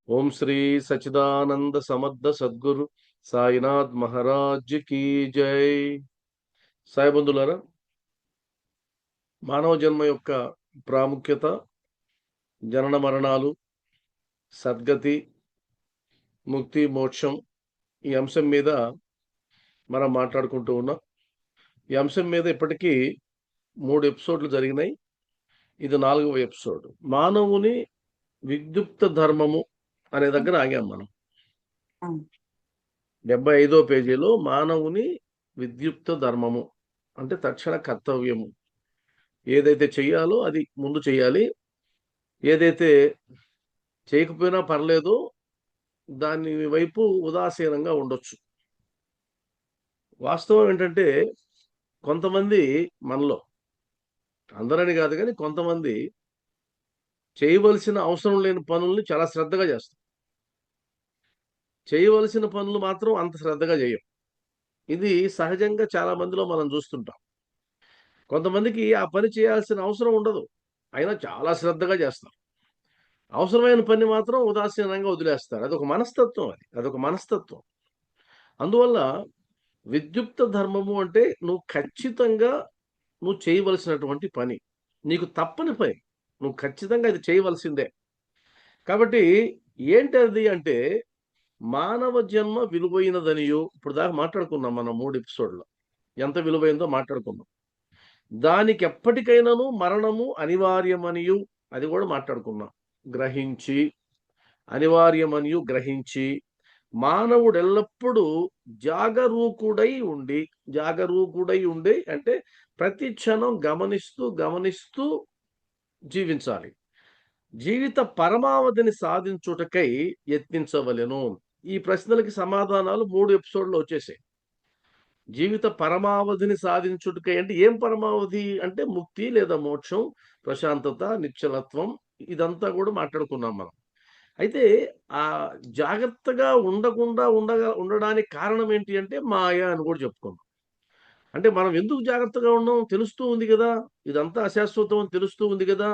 ఓం శ్రీ సచిదానంద సమర్థ సద్గురు సాయినాథ్ మహారాజ్ కీ జై. సాయి బంధులారా, మానవ జన్మ యొక్క ప్రాముఖ్యత, జనన మరణాలు, సద్గతి, ముక్తి, మోక్షం ఈ అంశం మీద మనం మాట్లాడుకుంటూ ఉన్నాం. ఈ అంశం మీద ఇప్పటికీ 3 ఎపిసోడ్లు జరిగినాయి. ఇది 4వ ఎపిసోడ్. మానవుని విద్యుక్త ధర్మము అనే దగ్గర ఆగాం మనం. అవును. 75వ పేజీలో మానవుని విద్యుక్త ధర్మము అంటే తక్షణ కర్తవ్యము. ఏదైతే చెయ్యాలో అది ముందు చెయ్యాలి. ఏదైతే చేయకపోయినా పర్లేదో దాని వైపు ఉదాసీనంగా ఉండొచ్చు. వాస్తవం ఏంటంటే కొంతమంది మనలో, అందరని కాదు కానీ కొంతమంది చేయవలసిన అవసరం లేని పనుల్ని చాలా శ్రద్ధగా చేస్తారు. చేయవలసిన పనులు మాత్రం అంత శ్రద్ధగా చేయం. ఇది సహజంగా చాలా మందిలో మనం చూస్తుంటాం. కొంతమందికి ఆ పని చేయాల్సిన అవసరం ఉండదు. అయినా చాలా శ్రద్ధగా చేస్తారు. అవసరమైన పని మాత్రం ఉదాసీనంగా వదిలేస్తారు. అదొక మనస్తత్వం అది. అదొక మనస్తత్వం. అందువల్ల విద్యుక్త ధర్మము అంటే నువ్వు ఖచ్చితంగా నువ్వు చేయవలసినటువంటి పని. నీకు తప్పని పని. నువ్వు ఖచ్చితంగా అది చేయవలసిందే. కాబట్టి ఏంటది అంటే మానవ జన్మ విలువైనదనియు ఇప్పటిదాకా మాట్లాడుకున్నాం మనం 3 ఎపిసోడ్‌లో. ఎంత విలువైందో మాట్లాడుకున్నాం. దానికెప్పటికైనాను మరణము అనివార్యమనియు అది కూడా మాట్లాడుకున్నాం. గ్రహించి అనివార్యమనియు గ్రహించి మానవుడెల్లప్పుడూ జాగరూకుడై ఉండి అంటే ప్రతి క్షణం గమనిస్తూ జీవించాలి. జీవిత పరమావధిని సాధించుటకై యత్నించవలెను. ఈ ప్రశ్నలకి సమాధానాలు 3 ఎపిసోడ్‌లో వచ్చేసాయి. జీవిత పరమావధిని సాధించుటకై అంటే ఏం పరమావధి? అంటే ముక్తి లేదా మోక్షం, ప్రశాంతత, నిశ్చలత్వం ఇదంతా కూడా మాట్లాడుకున్నాం మనం. అయితే జాగ్రత్తగా ఉండడానికి కారణం ఏంటి అంటే మాయ అని కూడా చెప్పుకున్నాం. అంటే మనం ఎందుకు జాగ్రత్తగా ఉన్నాం? తెలుస్తూ ఉంది గదా! ఇదంతా అశాశ్వతం అని తెలుస్తూ ఉంది గదా!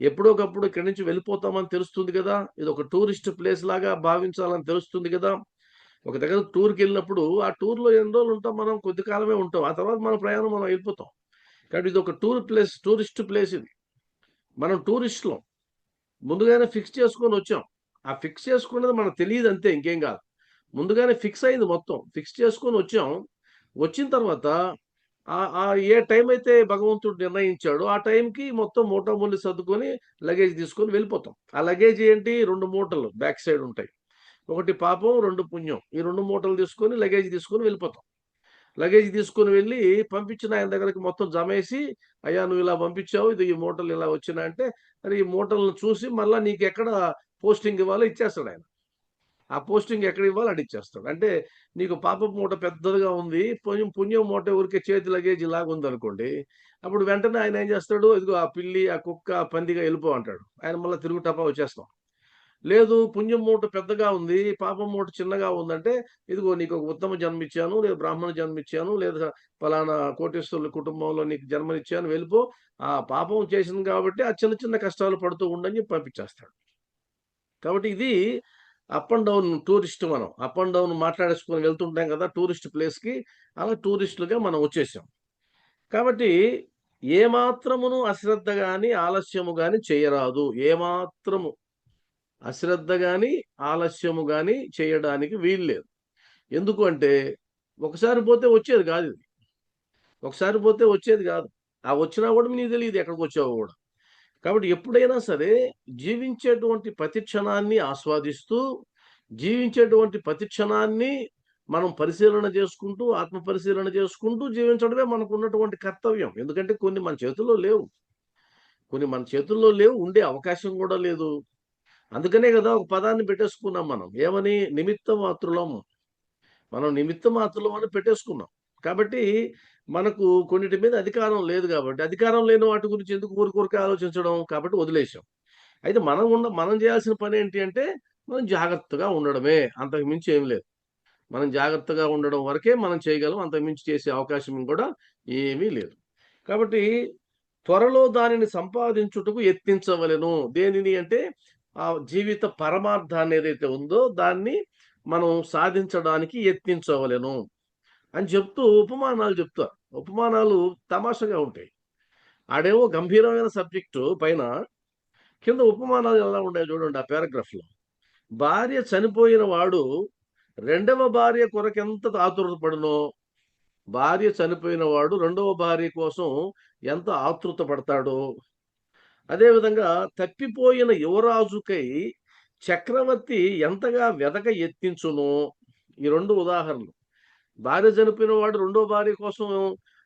ఎప్పుడోకప్పుడు ఇక్కడి నుంచి వెళ్ళిపోతామని తెలుస్తుంది గదా! ఇదొక టూరిస్ట్ ప్లేస్ లాగా భావించాలని తెలుస్తుంది గదా! ఒక దగ్గర టూర్‌కెళ్ళినప్పుడు ఆ టూర్‌లో ఎన్ని రోజులు ఉంటాం మనం? కొద్ది కాలమే ఉంటాం. ఆ తర్వాత మన ప్రయాణం మనం వెళ్ళిపోతాం. కాబట్టి ఇదొక టూరిస్ట్ ప్లేస్ ఇది. మనం టూరిస్ట్‌లం. ముందుగానే ఫిక్స్ చేసుకొనొచ్చాం. ఆ ఫిక్స్ చేసుకున్నది మనకు తెలీదంతే ఇంకేం గాదు. ముందుగానే ఫిక్స్ అయింది మొత్తం. ఫిక్స్ చేసుకొనొచ్చాం. వచ్చిన తర్వాత ఏ టైం అయితే భగవంతుడు నిర్ణయించాడో ఆ టైంకి మొత్తం మూటాముల్లి సర్దుకొని లగేజ్ తీసుకొని వెళ్ళిపోతాం. ఆ లగేజ్ ఏంటి? 2 మూటలు బ్యాక్ సైడ్ ఉంటాయి. ఒకటి పాపం, 2 పుణ్యం. ఈ 2 మూటలు తీసుకొని లగేజ్ తీసుకొని వెళ్ళిపోతాం. లగేజ్ తీసుకొని వెళ్ళి పంపించిన ఆయన దగ్గరికి మొత్తం జమేసి, "అయ్యా! నువ్వు ఇలా పంపించావు. ఇది ఈ మూటలు ఇలా వచ్చినాయంటే" మరి ఈ మూటలను చూసి మళ్ళా నీకెక్కడ పోస్టింగ్ ఇవ్వాలో ఇచ్చేస్తాడాయన. ఆ పోస్టింగ్ ఎక్కడ ఇవ్వాలో ఆడ ఇచ్చేస్తాడు. అంటే నీకు పాపపు మూట పెద్దదిగా ఉంది. పుణ్యం మూట ఊరికే చేతి లగేజ్ ఇలాగుందనుకోండి. అప్పుడు వెంటనే ఆయన ఏం చేస్తాడు, "ఇదిగో ఆ పిల్లి, ఆ కుక్క, ఆ పందిగా ఎళ్ళిపో" అంటాడు. ఆయన మళ్ళా తిరుగు టపా వచ్చేస్తాం. లేదు పుణ్యం మూట పెద్దగా ఉంది, పాపం మూట చిన్నగా ఉందంటే, ఇదిగో నీకొక ఉత్తమ జన్మిచ్చాను, లేదా బ్రాహ్మణ జన్మిచ్చాను, లేదా పలానా కోటీశ్వరుల కుటుంబంలో నీకు జన్మనిచ్చాను వెళ్ళిపో. ఆ పాపం చేసింది కాబట్టి ఆ చిన్న చిన్న కష్టాలు పడుతూ ఉండని చెప్పి పంపించేస్తాడు. కాబట్టి ఇది అప్ అండ్ డౌన్ టూరిస్ట్ మనం. అప్ అండ్ డౌన్ మాట్లాడేసుకొని వెళ్తుంటాం కదా! టూరిస్ట్ ప్లేస్‌కి. అలా టూరిస్టులుగా మనం వచ్చేసాం. కాబట్టి ఏమాత్రమును అశ్రద్ధ గాని, ఆలస్యము గాని చేయరాదు. ఏమాత్రము అశ్రద్ధ గాని, ఆలస్యము గాని చేయడానికి వీల్లేదు. ఎందుకు అంటే, ఒకసారి పోతే వచ్చేది గాదిది. ఒకసారి పోతే వచ్చేది గాదు. ఆ వచ్చినా గూడా నీకు తెలీదు ఎక్కడికొచ్చావో గూడా. కాబట్టి ఎప్పుడైనా సరే జీవించేటువంటి ప్రతి క్షణాన్ని ఆస్వాదిస్తూ, జీవించేటువంటి ప్రతి క్షణాన్ని మనం పరిశీలన చేసుకుంటూ, ఆత్మ పరిశీలన చేసుకుంటూ జీవించడమే మనకున్నటువంటి కర్తవ్యం. ఎందుకంటే కొన్ని మన చేతుల్లో లేవు. కొన్ని మన చేతుల్లో లేవు. ఉండే అవకాశం గూడా లేదు. అందుకనే గదా! ఒక పదాన్ని పెట్టేసుకున్నాం మనం. ఏమని? నిమిత్త మాత్రులం. మనం నిమిత్త మాత్రులం అని పెట్టేసుకున్నాం. కాబట్టి మనకు కొన్నిటి మీద అధికారం లేదు గాబట్టి, అధికారం లేని వాటి గురించి ఎందుకు ఊరికే ఆలోచించడం? కాబట్టి వదిలేసాం. అయితే మనం జేయాల్సిన పనేంటి అంటే, మనం జాగ్రత్తగా ఉండడమే. అంతకు మించి ఏమి లేదు. మనం జాగ్రత్తగా ఉండడం వరకే మనం చేయగలం. అంతకు మించి చేసే అవకాశం గూడా ఏమీ లేదు. కాబట్టి త్వరలో దానిని సంపాదించుటకు యత్నించవలెను. దేనిని అంటే ఆ జీవిత పరమార్థాన్ని ఏదైతే ఉందో దాన్ని మనం సాధించడానికి యత్నించవలెను అని చెప్తూ ఉపమానాలు చెప్తారు. ఉపమానాలు తమాషాగా ఉంటాయి. ఆడేమో గంభీరమైన సబ్జెక్టు పైన, కింద ఉపమానాలు ఎలా ఉంటాయో చూడండి ఆ పారాగ్రాఫ్‌లో. భార్య చనిపోయిన వాడు రెండవ భార్య కొరకెంత ఆతురత పడునో, భార్య చనిపోయిన వాడు రెండవ భార్య కోసం ఎంత ఆతృత పడతాడో, అదేవిధంగా తప్పిపోయిన యువరాజుకై చక్రవర్తి ఎంతగా వెదక యత్నించునో. ఈ 2 ఉదాహరణలు. భార్య చనిపోయిన వాడు రెండో భార్య కోసం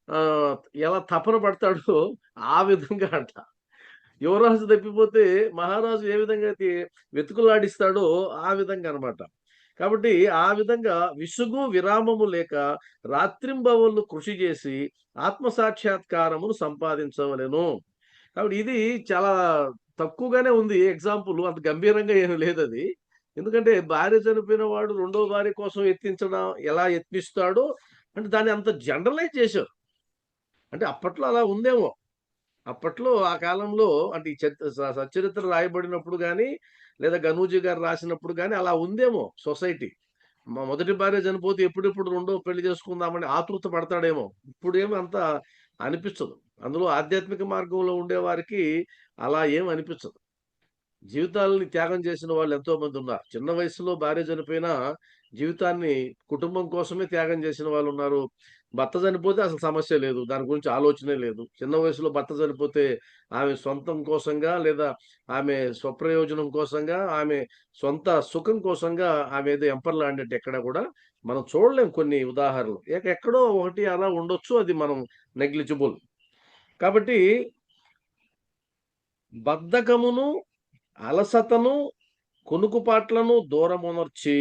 ఆహ్, ఎలా తపన పడతాడో ఆ విధంగా అంట. యువరాజు తప్పిపోతే మహారాజు ఏ విధంగా అయితే వెతుకులాడిస్తాడో ఆ విధంగా అన్నమాట. కాబట్టి ఆ విధంగా విసుగు, విరామము లేక రాత్రింబవళ్ళు కృషి చేసి ఆత్మ సాక్షాత్కారమును సంపాదించవలెను. కాబట్టి ఇది చాలా తక్కువగానే ఉంది ఎగ్జాంపుల్. అంత గంభీరంగా ఏమి లేదది. ఎందుకంటే భార్య చనిపోయిన వాడు రెండో భార్య కోసం యత్నించడం ఎలా యత్నిస్తాడో అంటే దాన్ని అంత జనరలైజ్ చేశారు. అంటే అప్పట్లో అలా ఉందేమో. అప్పట్లో ఆ కాలంలో అంటే ఈ సచ్చరిత్ర రాయబడినప్పుడు గాని, లేదా గనూజీ గారు రాసినప్పుడు గాని అలా ఉందేమో సొసైటీ. మా మొదటి భార్య చనిపోతే ఎప్పుడెప్పుడు రెండో పెళ్లి చేసుకుందామని ఆతృత పడతాడేమో. ఇప్పుడేమి అంత అనిపించదు. అందులో ఆధ్యాత్మిక మార్గంలో ఉండేవారికి అలా ఏమి అనిపించదు. జీవితాలని త్యాగం చేసిన వాళ్ళు ఎంతో మంది ఉన్నారు. చిన్న వయసులో భార్య చనిపోయినా జీవితాన్ని కుటుంబం కోసమే త్యాగం చేసిన వాళ్ళున్నారు. భర్త చనిపోతే అసలు సమస్య లేదు. దాని గురించి ఆలోచనే లేదు. చిన్న వయసులో భర్త చనిపోతే ఆమె సొంతం కోసంగా లేదా ఆమె స్వప్రయోజనం కోసంగా, ఆమె సొంత సుఖం కోసంగా ఆమె ఏదో ఎంపర్లాడినట్టు ఎక్కడ కూడా మనం చూడలేం కొన్ని ఉదాహరణలు. ఎక్కడో ఒకటి అలా ఉండొచ్చు. అది మనం నెగ్లిజిబుల్. కాబట్టి బద్ధకమును, అలసటను, కునుకుపాట్లను దూరమునర్చి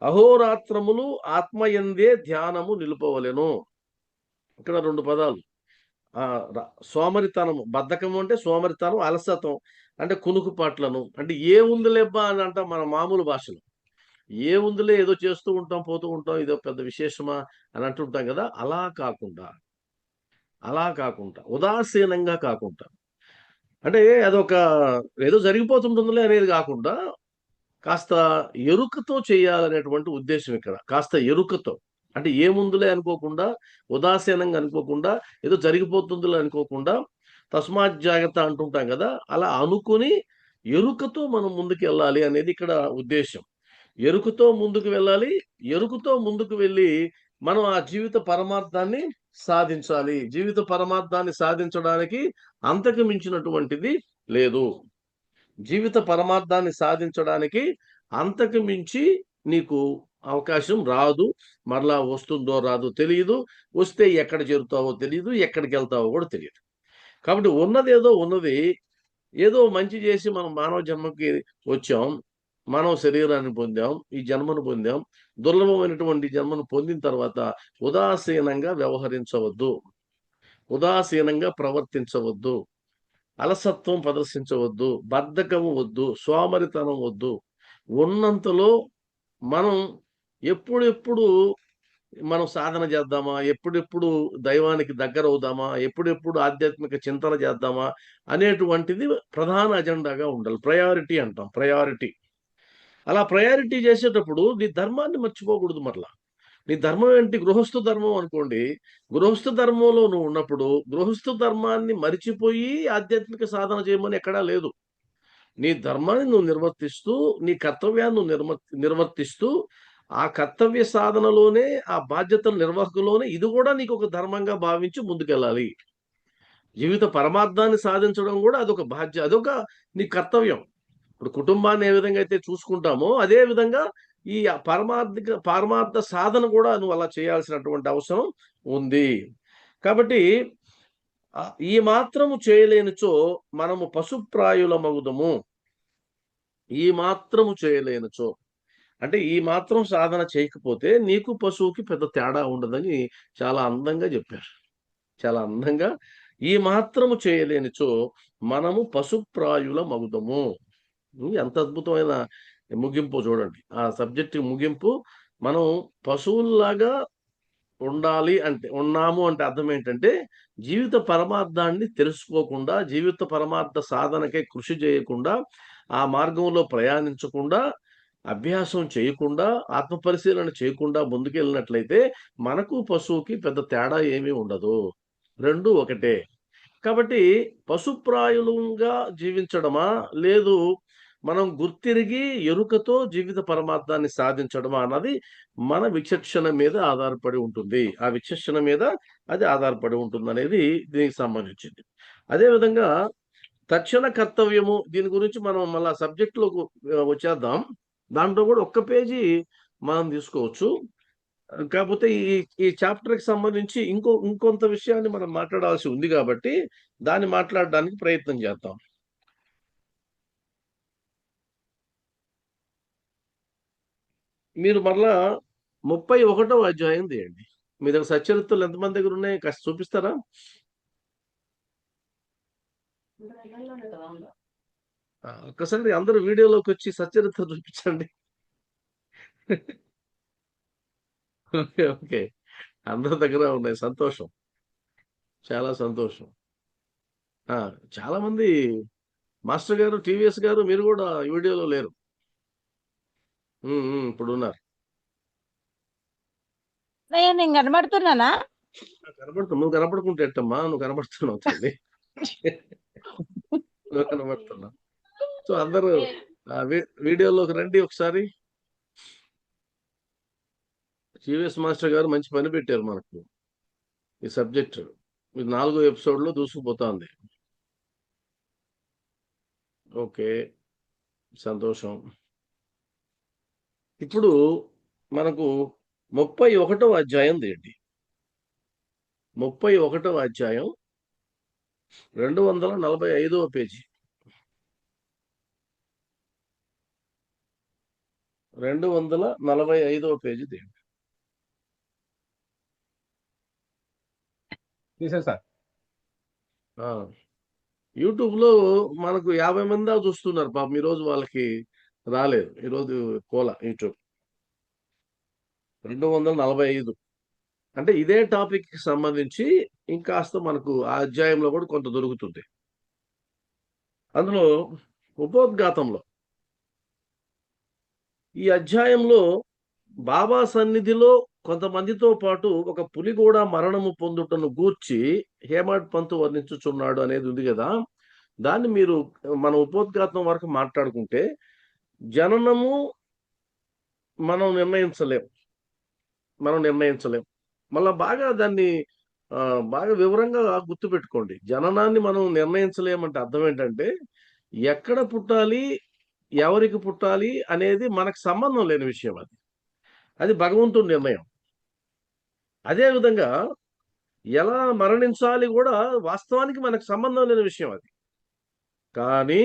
అహోరాత్రములు ఆత్మయందే ధ్యానము నిలుపవలెను. ఇక్కడ 2 పదాలు. సోమరితనము, బద్ధకము అంటే సోమరితనం, అలసత్వం అంటే కునుకుపాట్లను. అంటే ఏముందిలేబ్బా అని అంటాం మన మామూలు భాషలో. ఏముందిలే ఏదో చేస్తూ ఉంటాం, పోతూ ఉంటాం. ఇదో పెద్ద విశేషమా అని అంటుంటాం గదా! అలా కాకుండా ఉదాసీనంగా కాకుండా అంటే అదొక ఏదో జరిగిపోతుంటుందిలే అనేది గాకుండా కాస్త ఎరుకతో చేయాలనేటువంటి ఉద్దేశ్యం ఇక్కడ. కాస్త ఎరుకతో. అంటే ఏముందిలే అనుకోకుండా, ఉదాసీనంగా అనుకోకుండా, ఏదో జరిగిపోతుందిలే అనుకోకుండా, తస్మాత్ జాగ్రత్త అంటుంటాం గదా! అలా అనుకుని ఎరుకతో మనం ముందుకెళ్ళాలి అనేది ఇక్కడ ఉద్దేశ్యం. ఎరుకుతో ముందుకు వెళ్ళాలి. ఎరుకుతో ముందుకు వెళ్ళి మనం ఆ జీవిత పరమార్థాన్ని సాధించాలి. జీవిత పరమార్థాన్ని సాధించడానికి అంతకు మించినటువంటిది లేదు. జీవిత పరమార్థాన్ని సాధించడానికి అంతకు మించి నీకు అవకాశం రాదు. మరలా వస్తుందో రాదో తెలీదు. వస్తే ఎక్కడ చేరుతావో తెలీదు. ఎక్కడికెళ్తావో గూడా తెలీదు. కాబట్టి ఉన్నదేదో ఉన్నది. ఏదో మంచి జేసి మనం మానవ జన్మకి వచ్చాం. మానవ శరీరాన్ని పొందాం. ఈ జన్మను పొందాం. దుర్లభమైనటువంటి జన్మను పొందిన తర్వాత ఉదాసీనంగా వ్యవహరించవద్దు. ఉదాసీనంగా ప్రవర్తించవద్దు. అలసత్వం ప్రదర్శించవద్దు. బద్ధకము వద్దు. సోమరితనం వద్దు. ఉన్నంతలో మనం ఎప్పుడెప్పుడు మనం సాధన చేద్దామా? ఎప్పుడెప్పుడు దైవానికి దగ్గరవుదామా? ఎప్పుడెప్పుడు ఆధ్యాత్మిక చింతన చేద్దామా? అనేటువంటిది ప్రధాన అజెండాగా ఉండాలి. ప్రయారిటీ అంటాం. ప్రయారిటీ. అలా ప్రయారిటీ చేసేటప్పుడు నీ ధర్మాన్ని మర్చిపోకూడదు మరల. నీ ధర్మం ఏంటి? గృహస్థు ధర్మం అనుకోండి. గృహస్థు ధర్మంలో నువ్వు ఉన్నప్పుడు, గృహస్థు ధర్మాన్ని మరిచిపోయి ఆధ్యాత్మిక సాధన చేయమని ఎక్కడా లేదు. నీ ధర్మాన్ని నువ్వు నిర్వర్తిస్తూ, నీ కర్తవ్యాన్ని నువ్వు నిర్వర్తిస్తూ, ఆ కర్తవ్య సాధనలోనే, ఆ బాధ్యతల నిర్వహణలోనే ఇది గూడా నీకొక ధర్మంగా భావించి ముందుకెళ్ళాలి. జీవిత పరమార్థాన్ని సాధించడం గూడా అదొక నీ కర్తవ్యం. ఇప్పుడు కుటుంబాన్ని ఏ విధంగా అయితే చూసుకుంటామో, అదే విధంగా ఈ పారమార్థ సాధన గూడా నువ్వు అలా చేయాల్సినటువంటి అవసరం ఉంది. కాబట్టి ఈ మాత్రము చేయలేనిచో మనము పశుప్రాయులమగుదుము. ఈ మాత్రము చేయలేనిచో. అంటే ఈ మాత్రం సాధన చేయకపోతే నీకు పశువుకి పెద్ద తేడా ఉండదని చాలా అందంగా జెప్పారు. చాలా అందంగా ఈ మాత్రము చేయలేనిచో మనము పశుప్రాయులమగుదుము. ఎంత అద్భుతమైన ముగింపో చూడండి. ఆ సబ్జెక్ట్ ముగింపు మనం పశువుల్లాగా ఉండాలి అంటే ఉన్నాము అంటే అర్థం ఏంటంటే, జీవిత పరమార్థాన్ని తెలుసుకోకుండా, జీవిత పరమార్థ సాధనకై కృషి చేయకుండా, ఆ మార్గంలో ప్రయాణించకుండా, అభ్యాసం చేయకుండా, ఆత్మ పరిశీలన చేయకుండా ముందుకెళ్ళినట్లయితే మనకు పశువుకి పెద్ద తేడా ఏమీ ఉండదు. 2 ఒకటే. కాబట్టి పశుప్రాయులుగా జీవించడమా? లేదు మనం గుర్తిరిగి ఎరుకతో జీవిత పరమార్థాన్ని సాధించడమా అన్నది మన విచక్షణ మీద ఆధారపడి ఉంటుంది. ఆ విచక్షణ మీద అది ఆధారపడి ఉంటుందనేది దీనికి సంబంధించింది. అదే విధంగా తక్షణ కర్తవ్యము దీని గురించి మనం మళ్ళా సబ్జెక్ట్‌లోకి వచ్చేద్దాం. దాంట్లో కూడా ఒక్క పేజీ మనం తీసుకోవచ్చు. కాపోతే ఈ ఈ చాప్టర్‌కి సంబంధించి ఇంకొంత విషయాన్ని మనం మాట్లాడాల్సి ఉంది గాబట్టి, దాన్ని మాట్లాడడానికి ప్రయత్నం చేద్దాం. మీరు మరలా 31వ అధ్యాయం తీయండి. మీ దగ్గర సచ్చరిత్రలు ఎంతమంది దగ్గరున్నాయి? కాస్త చూపిస్తారా? ఒక్కసారి అందరూ వీడియోలోకొచ్చి సచ్చరిత్ర చూపించండి. ఓకే. ఓకే. అందరి దగ్గర ఉన్నాయి. సంతోషం. చాలా సంతోషం. ఆ! చాలామంది మాస్టర్ గారు, టీవీఎస్ గారు మీరు గూడా ఈ వీడియోలో లేరు. ఇప్పుడున్నారు. నేను కనబడుతున్నానా? నువ్వు కనపడకుంటే ఎట్టమ్మా? నువ్వు కనపడుతున్నావు తల్లి. నువ్వు కనపడుతున్నావు. సో, అందరూ వీడియోలోకి రండి ఒకసారి. టీవీఎస్ మాస్టర్ గారు మంచి పని పెట్టారు మనకు. ఈ సబ్జెక్ట్. ఇది 4 ఎపిసోడ్‌లో దూసుకుపోతాంది. ఓకే. సంతోషం. ఇప్పుడు మనకు 31వ అధ్యాయం తీయండి. 31వ అధ్యాయం 245వ పేజీ. 245వ పేజీ తీయండి. తీసాను సార్. ఆ! యూట్యూబ్‌లో మనకు 50 మంది దాకా చూస్తున్నారు పాపం. ఈరోజు వాళ్ళకి రాలేదు. ఈరోజు పోలా యూట్యూబ్. 245 అంటే ఇదే టాపిక్‌కి సంబంధించి ఇంకాస్త మనకు ఆ అధ్యాయంలో కూడా కొంత దొరుకుతుంది. అందులో ఉపోద్ఘాతంలో ఈ అధ్యాయంలో బాబా సన్నిధిలో కొంతమందితో పాటు ఒక పులి కూడా మరణము పొందుటను గూర్చి హేమాడ్ పంతు వర్ణించుచున్నాడు అనేది ఉంది కదా! దాన్ని మీరు మన ఉపోద్ఘాతం వరకు మాట్లాడుకుంటే జననము మనం నిర్ణయించలేం. మళ్ళా బాగా దాన్ని బాగా వివరంగా గుర్తుపెట్టుకోండి. జననాన్ని మనం నిర్ణయించలేమంటే అర్థం ఏంటంటే, ఎక్కడ పుట్టాలి, ఎవరికి పుట్టాలి అనేది మనకు సంబంధం లేని విషయం అది. అది భగవంతుడి నిర్ణయం. అదే విధంగా ఎలా మరణించాలి గూడా వాస్తవానికి మనకు సంబంధం లేని విషయం అది. కానీ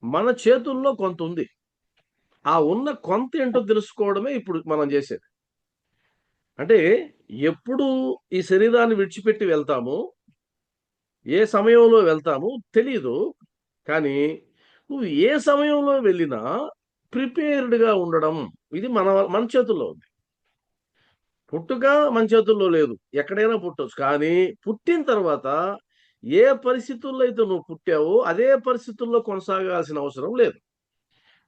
మన చేతుల్లో కొంతుంది. ఆ ఉన్న కొంతేంటో తెలుసుకోవడమే ఇప్పుడు మనం జేసేది. అంటే ఎప్పుడు ఈ శరీరాన్ని విడిచిపెట్టి వెళ్తామో, ఏ సమయంలో వెళ్తామో తెలీదు. కానీ నువ్వు ఏ సమయంలో వెళ్ళినా ప్రిపేర్డ్‌గా ఉండడం ఇది మన మన చేతుల్లో ఉంది. పుట్టుక మన చేతుల్లో లేదు. ఎక్కడైనా పుట్టొచ్చు. కానీ పుట్టిన తర్వాత ఏ పరిస్థితుల్లో అయితే నువ్వు పుట్టావో అదే పరిస్థితుల్లో కొనసాగాల్సిన అవసరం లేదు.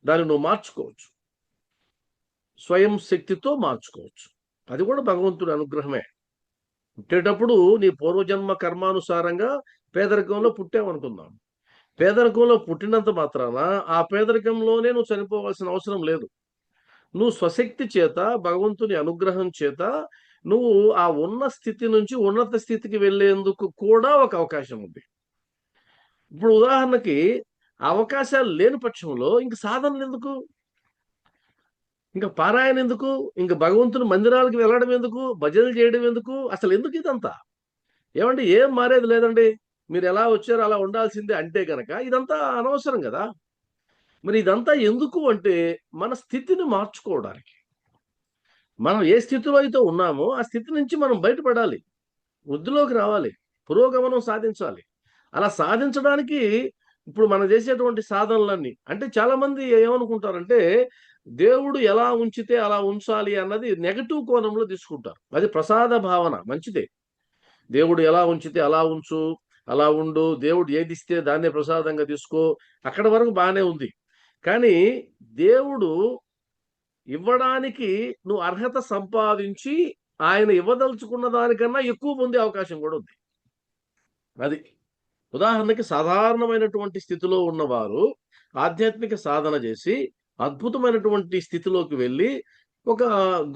దాన్ని నువ్వు మార్చుకోవచ్చు. స్వయం శక్తితో మార్చుకోవచ్చు. అది కూడా భగవంతుడి అనుగ్రహమే. పుట్టేటప్పుడు నీ పూర్వజన్మ కర్మానుసారంగా పేదరికంలో పుట్టావనుకుందాం. పేదరికంలో పుట్టినంత మాత్రాన ఆ పేదరికంలోనే నువ్వు చనిపోవాల్సిన అవసరం లేదు. నువ్వు స్వశక్తి చేత, భగవంతుని అనుగ్రహం చేత నువ్వు ఆ ఉన్న స్థితి నుంచి ఉన్నత స్థితికి వెళ్ళేందుకు కూడా ఒక అవకాశం ఉంది. ఇప్పుడు ఉదాహరణకి అవకాశాలు లేని పక్షంలో ఇంక సాధనలెందుకు? ఇంక పారాయణ ఎందుకు? ఇంక భగవంతుని మందిరాలకు వెళ్ళడం ఎందుకు? భజనలు చేయడం ఎందుకు? అసలెందుకు ఇదంతా? ఏవండీ ఏం మారేది లేదండి. మీరెలా వచ్చారో అలా ఉండాల్సిందే అంటే గనక ఇదంతా అనవసరం గదా! మరి ఇదంతా ఎందుకు అంటే మన స్థితిని మార్చుకోవడానికి. మనం ఏ స్థితిలో అయితే ఉన్నామో ఆ స్థితి నుంచి మనం బయటపడాలి. వృద్ధిలోకి రావాలి. పురోగమనం సాధించాలి. అలా సాధించడానికి ఇప్పుడు మనం చేసేటువంటి సాధనలన్నీ అంటే చాలామంది ఏమనుకుంటారంటే దేవుడు ఎలా ఉంచితే అలా ఉంచాలి అన్నది నెగెటివ్ కోణంలో తీసుకుంటారు. అది ప్రసాద భావన మంచిదే. దేవుడు ఎలా ఉంచితే అలా ఉంచు. అలా ఉండు, దేవుడు ఏది ఇస్తే దాన్నే ప్రసాదంగా తీసుకో, అక్కడ వరకు బాగానే ఉంది. కానీ దేవుడు ఇవ్వడానికి నువ్వు అర్హత సంపాదించి ఆయన ఇవ్వదలుచుకున్న దానికన్నా ఎక్కువ పొందే అవకాశం కూడా ఉంది. అది ఉదాహరణకి సాధారణమైనటువంటి స్థితిలో ఉన్నవారు ఆధ్యాత్మిక సాధన చేసి అద్భుతమైనటువంటి స్థితిలోకి వెళ్ళి ఒక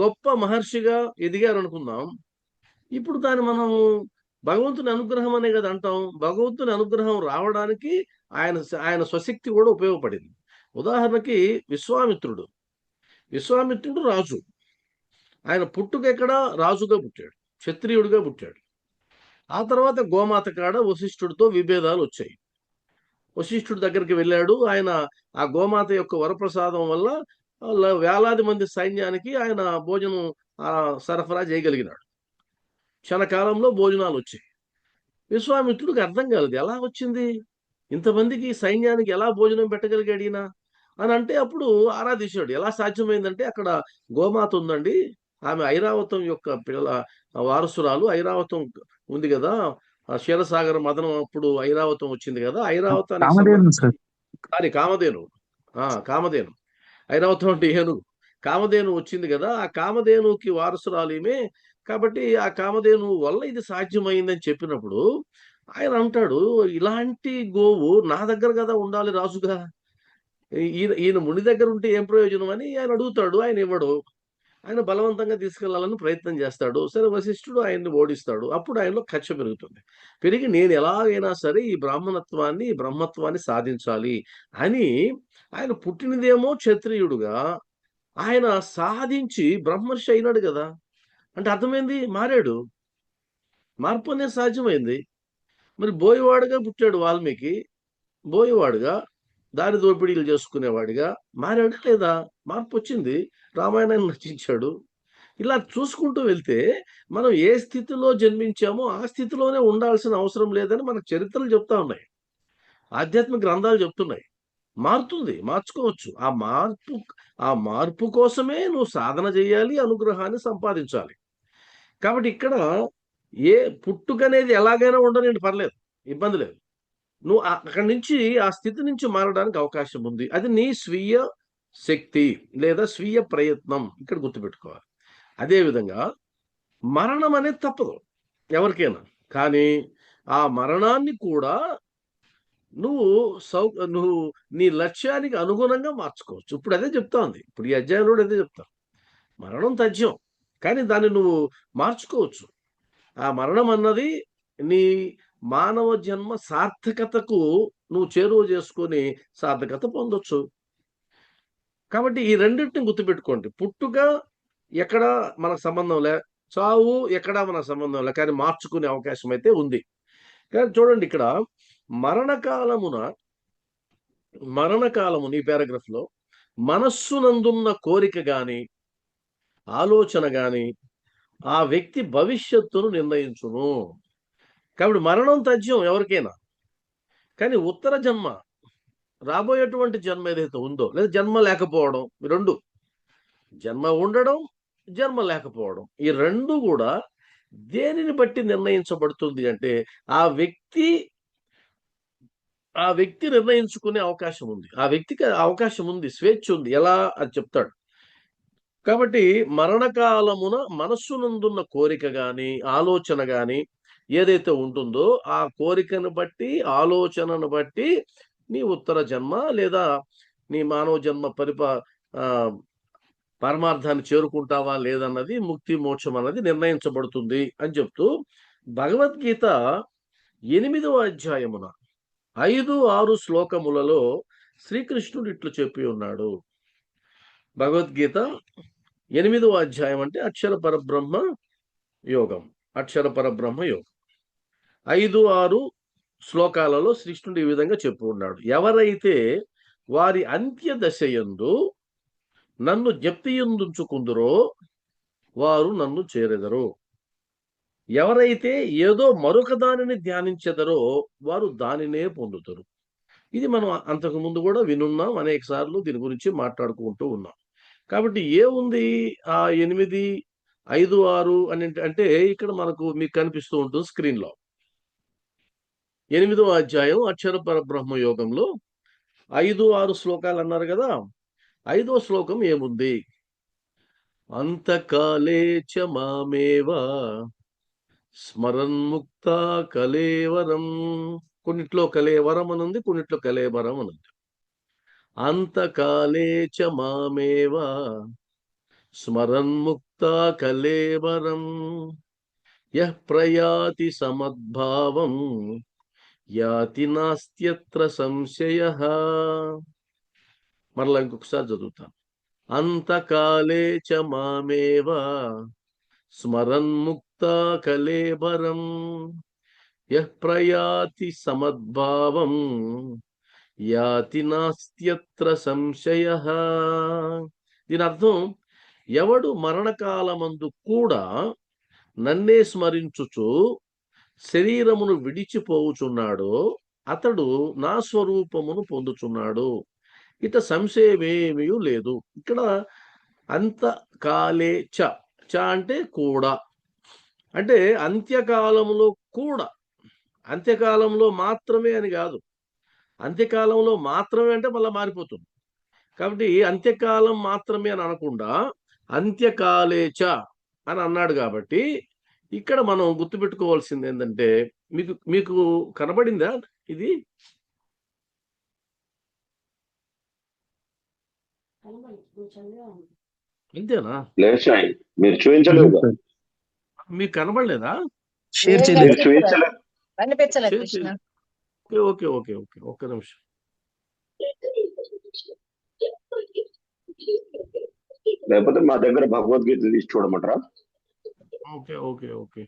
గొప్ప మహర్షిగా ఎదిగారు అనుకుందాం. ఇప్పుడు దాన్ని మనం భగవంతుని అనుగ్రహం అనే కదా అంటాం. భగవంతుని అనుగ్రహం రావడానికి ఆయన ఆయన స్వశక్తి కూడా ఉపయోగపడింది. ఉదాహరణకి విశ్వామిత్రుడు. విశ్వామిత్రుడు రాజు. ఆయన పుట్టుకెక్కడ రాజుగా పుట్టాడు, క్షత్రియుడిగా పుట్టాడు. ఆ తర్వాత గోమాత కాడ వశిష్ఠుడితో విభేదాలు వచ్చాయి. వశిష్ఠుడి దగ్గరికి వెళ్ళాడు. ఆయన ఆ గోమాత యొక్క వరప్రసాదం వల్ల వేలాది మంది సైన్యానికి ఆయన భోజనం సరఫరా చేయగలిగినాడు. క్షణకాలంలో భోజనాలు వచ్చాయి. విశ్వామిత్రుడికి అర్థం కాలేదు, ఎలా వచ్చింది ఇంతమందికి సైన్యానికి, ఎలా భోజనం పెట్టగలిగాడు ఈయన అని. అంటే అప్పుడు ఆరాధించాడు. ఎలా సాధ్యమైందంటే అక్కడ గోమాత ఉందండి, ఆమె ఐరావతం యొక్క పిల్ల వారసురాలు. ఐరావతం ఉంది కదా, క్షీరసాగర మదనం అప్పుడు ఐరావతం వచ్చింది కదా, ఐరావతానికి సంబంధించి కామధేను. కామధేను, ఐరావతం అంటే ఏనుగు. కామధేను వచ్చింది కదా, ఆ కామధేనుకి వారసురాలు ఈమె. కాబట్టి ఆ కామధేను వల్ల ఇది సాధ్యమైందని చెప్పినప్పుడు ఆయన అంటాడు, ఇలాంటి గోవు నా దగ్గర కదా ఉండాలి రాజుగా, ఈయన ముని దగ్గర ఉంటే ఏం ప్రయోజనం అని ఆయన అడుగుతాడు. ఆయన ఇవ్వడు. ఆయన బలవంతంగా తీసుకెళ్లాలని ప్రయత్నం చేస్తాడు. సరే, వశిష్ఠుడు ఆయన్ని ఓడిస్తాడు. అప్పుడు ఆయనలో కక్ష పెరుగుతుంది. పెరిగి నేను ఎలాగైనా సరే ఈ బ్రాహ్మణత్వాన్ని, ఈ బ్రహ్మత్వాన్ని సాధించాలి అని ఆయన పుట్టినదేమో క్షత్రియుడుగా, ఆయన సాధించి బ్రహ్మర్షి అయినాడు కదా. అంటే అర్థమైంది, మారాడు. మార్పు అనేది సాధ్యమైంది. మరి బోయవాడుగా పుట్టాడు వాల్మీకి. బోయవాడుగా, దారి దోపిడీలు చేసుకునేవాడిగా మారాడు లేదా? మార్పు వచ్చింది. రామాయణాన్ని రచించాడు. ఇలా చూసుకుంటూ వెళ్తే మనం ఏ స్థితిలో జన్మించామో ఆ స్థితిలోనే ఉండాల్సిన అవసరం లేదని మనకు చరిత్రలు చెప్తా ఉన్నాయి, ఆధ్యాత్మిక గ్రంథాలు చెప్తున్నాయి. మారుతుంది, మార్చుకోవచ్చు. ఆ మార్పు కోసమే నువ్వు సాధన చేయాలి, అనుగ్రహాన్ని సంపాదించాలి. కాబట్టి ఇక్కడ ఏ పుట్టుకనేది ఎలాగైనా ఉండనండి, పర్లేదు, ఇబ్బంది లేదు. నువ్వు అక్కడి నుంచి ఆ స్థితి నుంచి మారడానికి అవకాశం ఉంది. అది నీ స్వీయ శక్తి లేదా స్వీయ ప్రయత్నం, ఇక్కడ గుర్తుపెట్టుకోవాలి. అదేవిధంగా మరణం అనేది తప్పదు ఎవరికైనా. కానీ ఆ మరణాన్ని కూడా నువ్వు నువ్వు నీ లక్ష్యానికి అనుగుణంగా మార్చుకోవచ్చు. ఇప్పుడు అదే చెప్తా ఉంది. ఇప్పుడు ఈ అధ్యాయంలో అదే చెప్తా. మరణం తథ్యం, కానీ దాన్ని నువ్వు మార్చుకోవచ్చు. ఆ మరణం అన్నది నీ మానవ జన్మ సార్థకతకు నువ్వు చేరువ చేసుకొని సార్థకత పొందొచ్చు. కాబట్టి ఈ రెండింటిని గుర్తుపెట్టుకోండి. పుట్టుక ఎక్కడ మనకు సంబంధం లే, చావు ఎక్కడా మనకు సంబంధం లే, కానీ మార్చుకునే అవకాశం అయితే ఉంది. కానీ చూడండి, ఇక్కడ మరణకాలము ఈ పారాగ్రాఫ్ లో మనస్సునందున్న కోరిక గాని ఆలోచన గాని ఆ వ్యక్తి భవిష్యత్తును నిర్ణయించును. కాబట్టి మరణం తథ్యం ఎవరికైనా, కానీ ఉత్తర జన్మ, రాబోయేటువంటి జన్మ ఏదైతే ఉందో, లేదా జన్మ లేకపోవడం, రెండు, జన్మ ఉండడం, జన్మ లేకపోవడం, ఈ రెండు కూడా దేనిని బట్టి నిర్ణయించబడుతుంది అంటే ఆ వ్యక్తి నిర్ణయించుకునే అవకాశం ఉంది. ఆ వ్యక్తికి అవకాశం ఉంది, స్వేచ్ఛ ఉంది. ఎలా అది చెప్తాడు. కాబట్టి మరణకాలమున మనస్సునందున్న కోరిక గాని ఆలోచన గాని ఏదైతే ఉంటుందో ఆ కోరికను బట్టి, ఆలోచనను బట్టి నీ ఉత్తర జన్మ లేదా నీ మానవ జన్మ పరమార్థాన్ని చేరుకుంటావా లేదన్నది, ముక్తి మోక్షం అన్నది నిర్ణయించబడుతుంది అని చెప్తూ భగవద్గీత 8వ అధ్యాయమున 5-6 శ్లోకములలో శ్రీకృష్ణుడు ఇట్లు చెప్పి ఉన్నాడు. భగవద్గీత 8వ అధ్యాయం అంటే అక్షర పరబ్రహ్మ యోగం. 5-6 శ్లోకాలలో శ్రీకృష్ణుడు ఈ విధంగా చెప్పు ఉన్నాడు. ఎవరైతే వారి అంత్య దశయందు నన్ను జ్ఞప్తియందుంచుకుందురో వారు నన్ను చేరెదరు. ఎవరైతే ఏదో మరొక దానిని ధ్యానించెదరో వారు దానినే పొందుతారు. ఇది మనం అంతకు ముందు కూడా వినున్నాం, అనేక సార్లు దీని గురించి మాట్లాడుకుంటూ ఉన్నాం. కాబట్టి ఏముంది ఆ 8, 5, 6 అని అంటే ఇక్కడ మనకు మీకు కనిపిస్తూ ఉంటుంది స్క్రీన్ లో. 8వ అధ్యాయం అక్షర పరబ్రహ్మ యోగంలో 5-6 శ్లోకాలు అన్నారు కదా. 5వ శ్లోకం ఏముంది? అంతకాలే చ మామేవ స్మరన్ముక్త కలేవరం. కొన్నిట్లో కలేవరం అని ఉంది, కొన్నిట్లో కలేవరం అని ఉంది. అంతకాలే చ మామేవ స్మరన్ముక్త కలేవరం యః ప్రయాతి సమద్భావం యాతి నాస్త్యత్ర సంశయః. మరలా ఇంకొకసారి చదువుతాను. అంతకాలే చ మామేవ స్మరన్ముక్త కలేబరం యః ప్రయాతి సమద్భావం యాతి నాస్త్యత్ర సంశయః. దీని అర్థం, ఎవడు మరణకాలమందు కూడా నన్నే స్మరించుచు శరీరమును విడిచిపోవుచున్నాడో అతడు నా స్వరూపమును పొందుచున్నాడు, ఇట సంశయమేమీ లేదు. ఇక్కడ అంతకాలే చ, చ అంటే కూడా, అంటే అంత్యకాలంలో కూడా. అంత్యకాలంలో మాత్రమే అని కాదు. అంత్యకాలంలో మాత్రమే అంటే మళ్ళీ మారిపోతుంది. కాబట్టి అంత్యకాలం మాత్రమే అని అనకుండా అంత్యకాలేచ అని అన్నాడు. కాబట్టి ఇక్కడ మనం గుర్తుపెట్టుకోవాల్సింది ఏంటంటే, మీకు మీకు కనబడిందా ఇది? ఇంతేనా? లేదు సాయి, మీరు చూపించలేదు. మీకు కనబడలేదా? షేర్ ఏం చేయలేదు. మీరు చూపించలేదు. కనిపించలేదు షేర్ కృష్ణ. చేయండి. ఓకే ఓకే ఓకే, ఒక్క నిమిషం. లేకపోతే మా దగ్గర భగవద్గీత తీసి చూడమంటారా? Okay okay okay.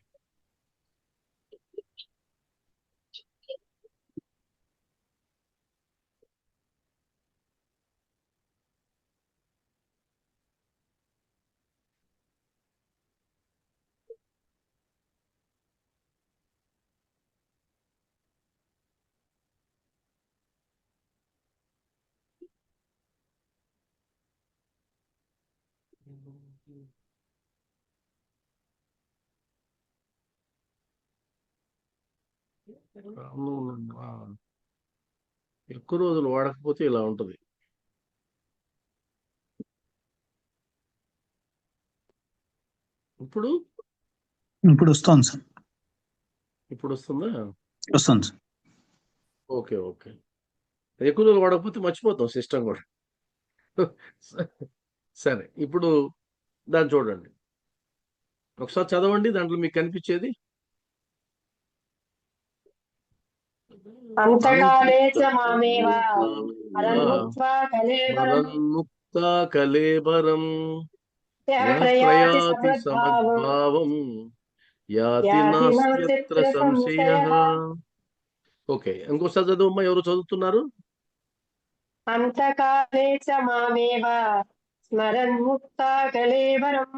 ఆ, ఎక్కువ రోజులు వాడకపోతే ఇలా ఉంటది. ఇప్పుడు ఇప్పుడు వస్తుంది సార్. ఇప్పుడు వస్తుందా? వస్తుంది సార్. Okay okay. ఎక్కువ రోజులు వాడకపోతే మర్చిపోతాం సిస్టమ్ కూడా. సరే, ఇప్పుడు దాన్ని చూడండి, ఒకసారి చదవండి, దాంట్లో మీకు కనిపించేది. అంతకాలే చ మామేవ స్మరన్ముక్త్వా కలేవరం స్మరన్ముక్త కలేబరం యః యః ప్రయాతి ప్రయాతి సమద్భావం సమద్భావం యాతి యాతి నాస్త్యత్ర నాస్త్యత్ర సంశయః. సంశయః. ఓకే, ఇంకోసారి చదువమ్మా. ఎవరు చదువుతున్నారు? అంతకాలే చ మామేవ స్మరన్ముక్తా కలేవరం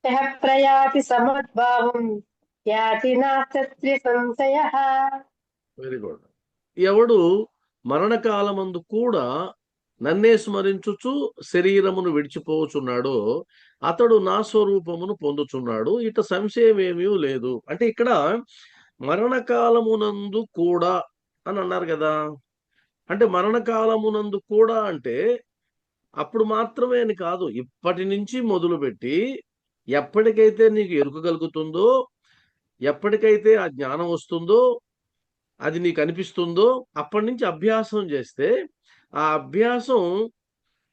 యః ప్రయాతి సమద్భావం యాతి నాస్త్య సంశయః. Very good. ఎవడు మరణకాలమందు కూడా నన్నే స్మరించుచు శరీరమును విడిచిపోచున్నాడో అతడు నా స్వరూపమును పొందుచున్నాడు, ఇట సంశయం ఏమీ లేదు. అంటే ఇక్కడ మరణకాలమునందు కూడా అని అన్నారు కదా. అంటే మరణకాలమునందు కూడా అంటే అప్పుడు మాత్రమే అని కాదు, ఇప్పటి నుంచి మొదలుపెట్టి ఎప్పటికైతే నీకు ఎరుక కలుగుతుందో, ఎప్పటికైతే ఆ జ్ఞానం వస్తుందో, అది నీకు అనిపిస్తుందో, అప్పటి నుంచి అభ్యాసం చేస్తే ఆ అభ్యాసం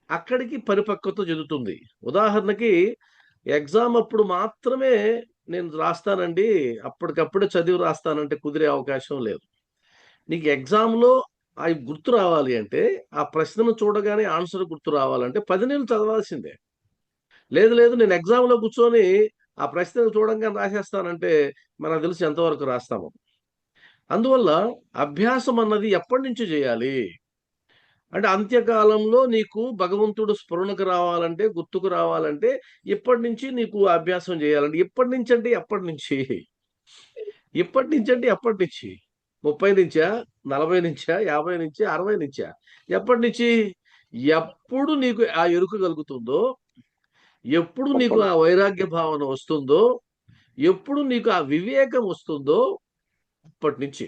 అక్కడికి పరిపక్వత చెందుతుంది. ఉదాహరణకి ఎగ్జామ్ అప్పుడు మాత్రమే నేను రాస్తానండి, అప్పటికప్పుడే చదివి రాస్తానంటే కుదిరే అవకాశం లేదు. నీకు ఎగ్జామ్లో అవి గుర్తు రావాలి అంటే, ఆ ప్రశ్నను చూడగానే ఆన్సర్ గుర్తు రావాలంటే 10 నెలలు చదవాల్సిందే. లేదు లేదు నేను ఎగ్జామ్లో కూర్చొని ఆ ప్రశ్నను చూడంగానే రాసేస్తానంటే మనకు తెలిసి ఎంతవరకు రాస్తాము. అందువల్ల అభ్యాసం అన్నది ఎప్పటి నుంచి చేయాలి అంటే, అంత్యకాలంలో నీకు భగవంతుడు స్ఫురణకు రావాలంటే, గుర్తుకు రావాలంటే ఇప్పటి నుంచి నీకు అభ్యాసం చేయాలంటే, ఇప్పటి నుంచి అంటే ఎప్పటి నుంచి? ఇప్పటి నుంచి అంటే ఎప్పటి నుంచి? 30 నుంచా, 40 నుంచా, 50 నుంచా, 60 నుంచా? ఎప్పటి నుంచి? ఎప్పుడు నీకు ఆ ఎరుక కలుగుతుందో, ఎప్పుడు నీకు ఆ వైరాగ్య భావన వస్తుందో, ఎప్పుడు నీకు ఆ వివేకం వస్తుందో అప్పటి నుంచి.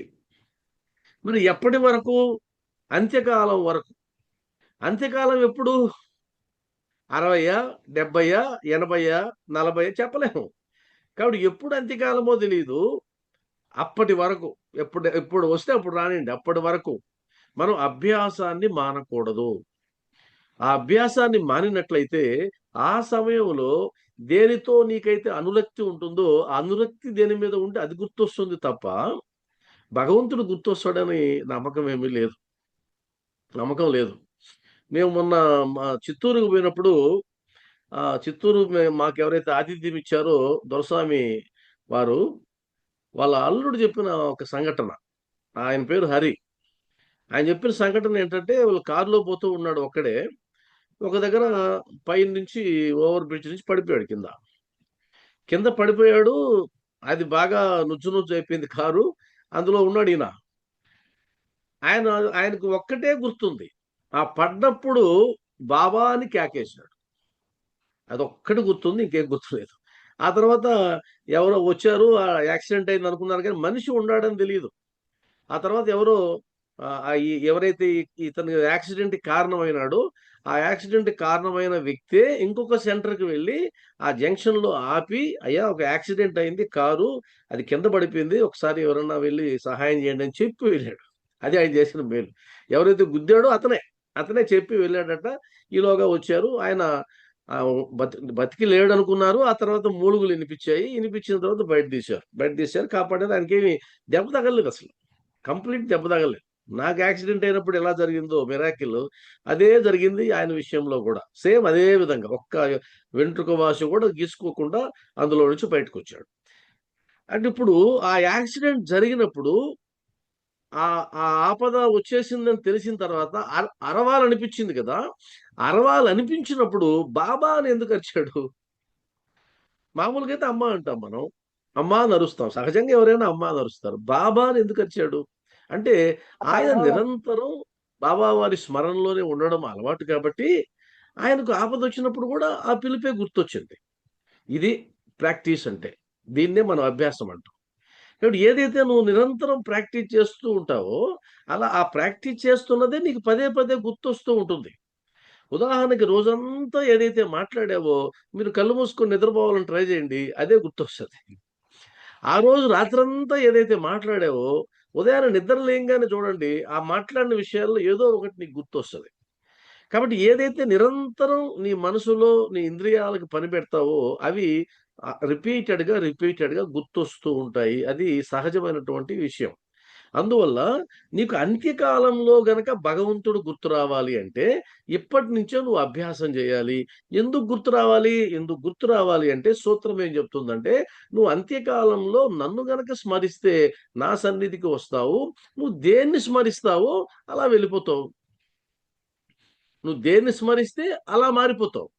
మరి ఎప్పటి వరకు? అంత్యకాలం వరకు. అంత్యకాలం ఎప్పుడు? 60, 70, 80, 40 చెప్పలేము. కాబట్టి ఎప్పుడు అంత్యకాలమో తెలియదు. అప్పటి వరకు ఎప్పుడు వస్తే అప్పుడు రానియండి. అప్పటి వరకు మనం అభ్యాసాన్ని మానకూడదు. ఆ అభ్యాసాన్ని మానినట్లయితే ఆ సమయంలో దేనితో నీకైతే అనురక్తి ఉంటుందో ఆ అనురక్తి దేని మీద ఉంటే అది గుర్తొస్తుంది తప్ప భగవంతుడు గుర్తొస్తాడని నమ్మకం ఏమీ లేదు. నమ్మకం లేదు. మేము మొన్న మా చిత్తూరుకు పోయినప్పుడు చిత్తూరు మాకెవరైతే ఆతిథ్యం ఇచ్చారో దొరస్వామి వారు, వాళ్ళ అల్లుడు చెప్పిన ఒక సంఘటన. ఆయన పేరు హరి. ఆయన చెప్పిన సంఘటన ఏంటంటే, వాళ్ళు కారులో పోతూ ఉన్నాడు ఒక్కడే. ఒక దగ్గర పైన నుంచి ఓవర్ బ్రిడ్జ్ నుంచి పడిపోయాడు కింద. కింద పడిపోయాడు. అది బాగా నుజ్జు అయిపోయింది కారు. అందులో ఉన్నాడు ఈయన. ఆయనకు ఒక్కటే గుర్తుంది. ఆ పడ్డప్పుడు బాబా అని కేకేశాడు. అదొక్కటి గుర్తుంది. ఇంకేం గుర్తులేదు. ఆ తర్వాత ఎవరో వచ్చారు. యాక్సిడెంట్ అయింది అనుకున్నారు కానీ మనిషి ఉన్నాడని తెలియదు. ఆ తర్వాత ఎవరో ఎవరైతే ఇతను యాక్సిడెంట్ కారణమైనాడో ఆ యాక్సిడెంట్ కారణమైన వ్యక్తే ఇంకొక సెంటర్కి వెళ్ళి ఆ జంక్షన్ లో ఆపి, అయ్యా ఒక యాక్సిడెంట్ అయింది, కారు అది కింద పడిపోయింది, ఒకసారి ఎవరన్నా వెళ్ళి సహాయం చేయండి అని చెప్పి వెళ్ళాడు. అది ఆయన చేసిన మేలు. ఎవరైతే గుద్దాడో అతనే చెప్పి వెళ్ళాడట. ఈలోగా వచ్చారు. ఆయన బతికి లేడు అనుకున్నారు. ఆ తర్వాత మూలుగులు వినిపించిన తర్వాత బయట తీశారు. కాపాడారు. ఆయనకేమి దెబ్బ తగలలేదు. అసలు కంప్లీట్ దెబ్బ తగలలేదు. నాకు యాక్సిడెంట్ అయినప్పుడు ఎలా జరిగిందో మిరాకిల్, అదే జరిగింది ఆయన విషయంలో కూడా. సేమ్ అదే విధంగా ఒక్క వెంట్రుక వాసి కూడా గీసుకోకుండా అందులో నుంచి బయటకు వచ్చాడు. అంటే ఇప్పుడు ఆ యాక్సిడెంట్ జరిగినప్పుడు ఆ ఆపద వచ్చేసిందని తెలిసిన తర్వాత అరవాలనిపించింది కదా. అరవాలనిపించినప్పుడు బాబా అని ఎందుకు అరిచాడు? మామూలుగా అయితే అమ్మ అంటాం మనం. అమ్మ అని అరుస్తాం. సహజంగా ఎవరైనా అమ్మ అని అరుస్తారు. బాబా అని ఎందుకు అరిచాడు అంటే, ఆయన నిరంతరం బాబా వారి స్మరణలోనే ఉండడం అలవాటు కాబట్టి ఆయనకు ఆపద వచ్చినప్పుడు కూడా ఆ పిలిపే గుర్తొచ్చింది. ఇది ప్రాక్టీస్ అంటే. దీన్నే మనం అభ్యాసం అంటాం. కాబట్టి ఏదైతే నువ్వు నిరంతరం ప్రాక్టీస్ చేస్తూ ఉంటావో అలా ఆ ప్రాక్టీస్ చేస్తున్నదే నీకు పదే పదే గుర్తొస్తూ ఉంటుంది. ఉదాహరణకి రోజంతా ఏదైతే మాట్లాడావో మీరు కళ్ళు మూసుకొని నిద్రపోవాలని ట్రై చేయండి, అదే గుర్తొస్తుంది. ఆ రోజు రాత్రంతా ఏదైతే మాట్లాడావో ఉదయాన్నే నిద్ర లేయంగానే చూడండి, ఆ మాట్లాడిన విషయాల్లో ఏదో ఒకటి నీకు గుర్తొస్తుంది. కాబట్టి ఏదైతే నిరంతరం నీ మనసులో నీ ఇంద్రియాలకు పని పెడతావో అవి రిపీటెడ్‌గా గుర్తొస్తూ ఉంటాయి. అది సహజమైనటువంటి విషయం. అందువల్ల నీకు అంత్యకాలంలో గనక భగవంతుడు గుర్తు రావాలి అంటే ఇప్పటి నుంచే నువ్వు అభ్యాసం చేయాలి. ఎందుకు గుర్తు రావాలి అంటే సూత్రం ఏం చెప్తుందంటే, నువ్వు అంత్యకాలంలో నన్ను గనక స్మరిస్తే నా సన్నిధికి వస్తావు. నువ్వు దేన్ని స్మరిస్తావో అలా వెళ్ళిపోతావు. నువ్వు దేన్ని స్మరిస్తే అలా మారిపోతావు.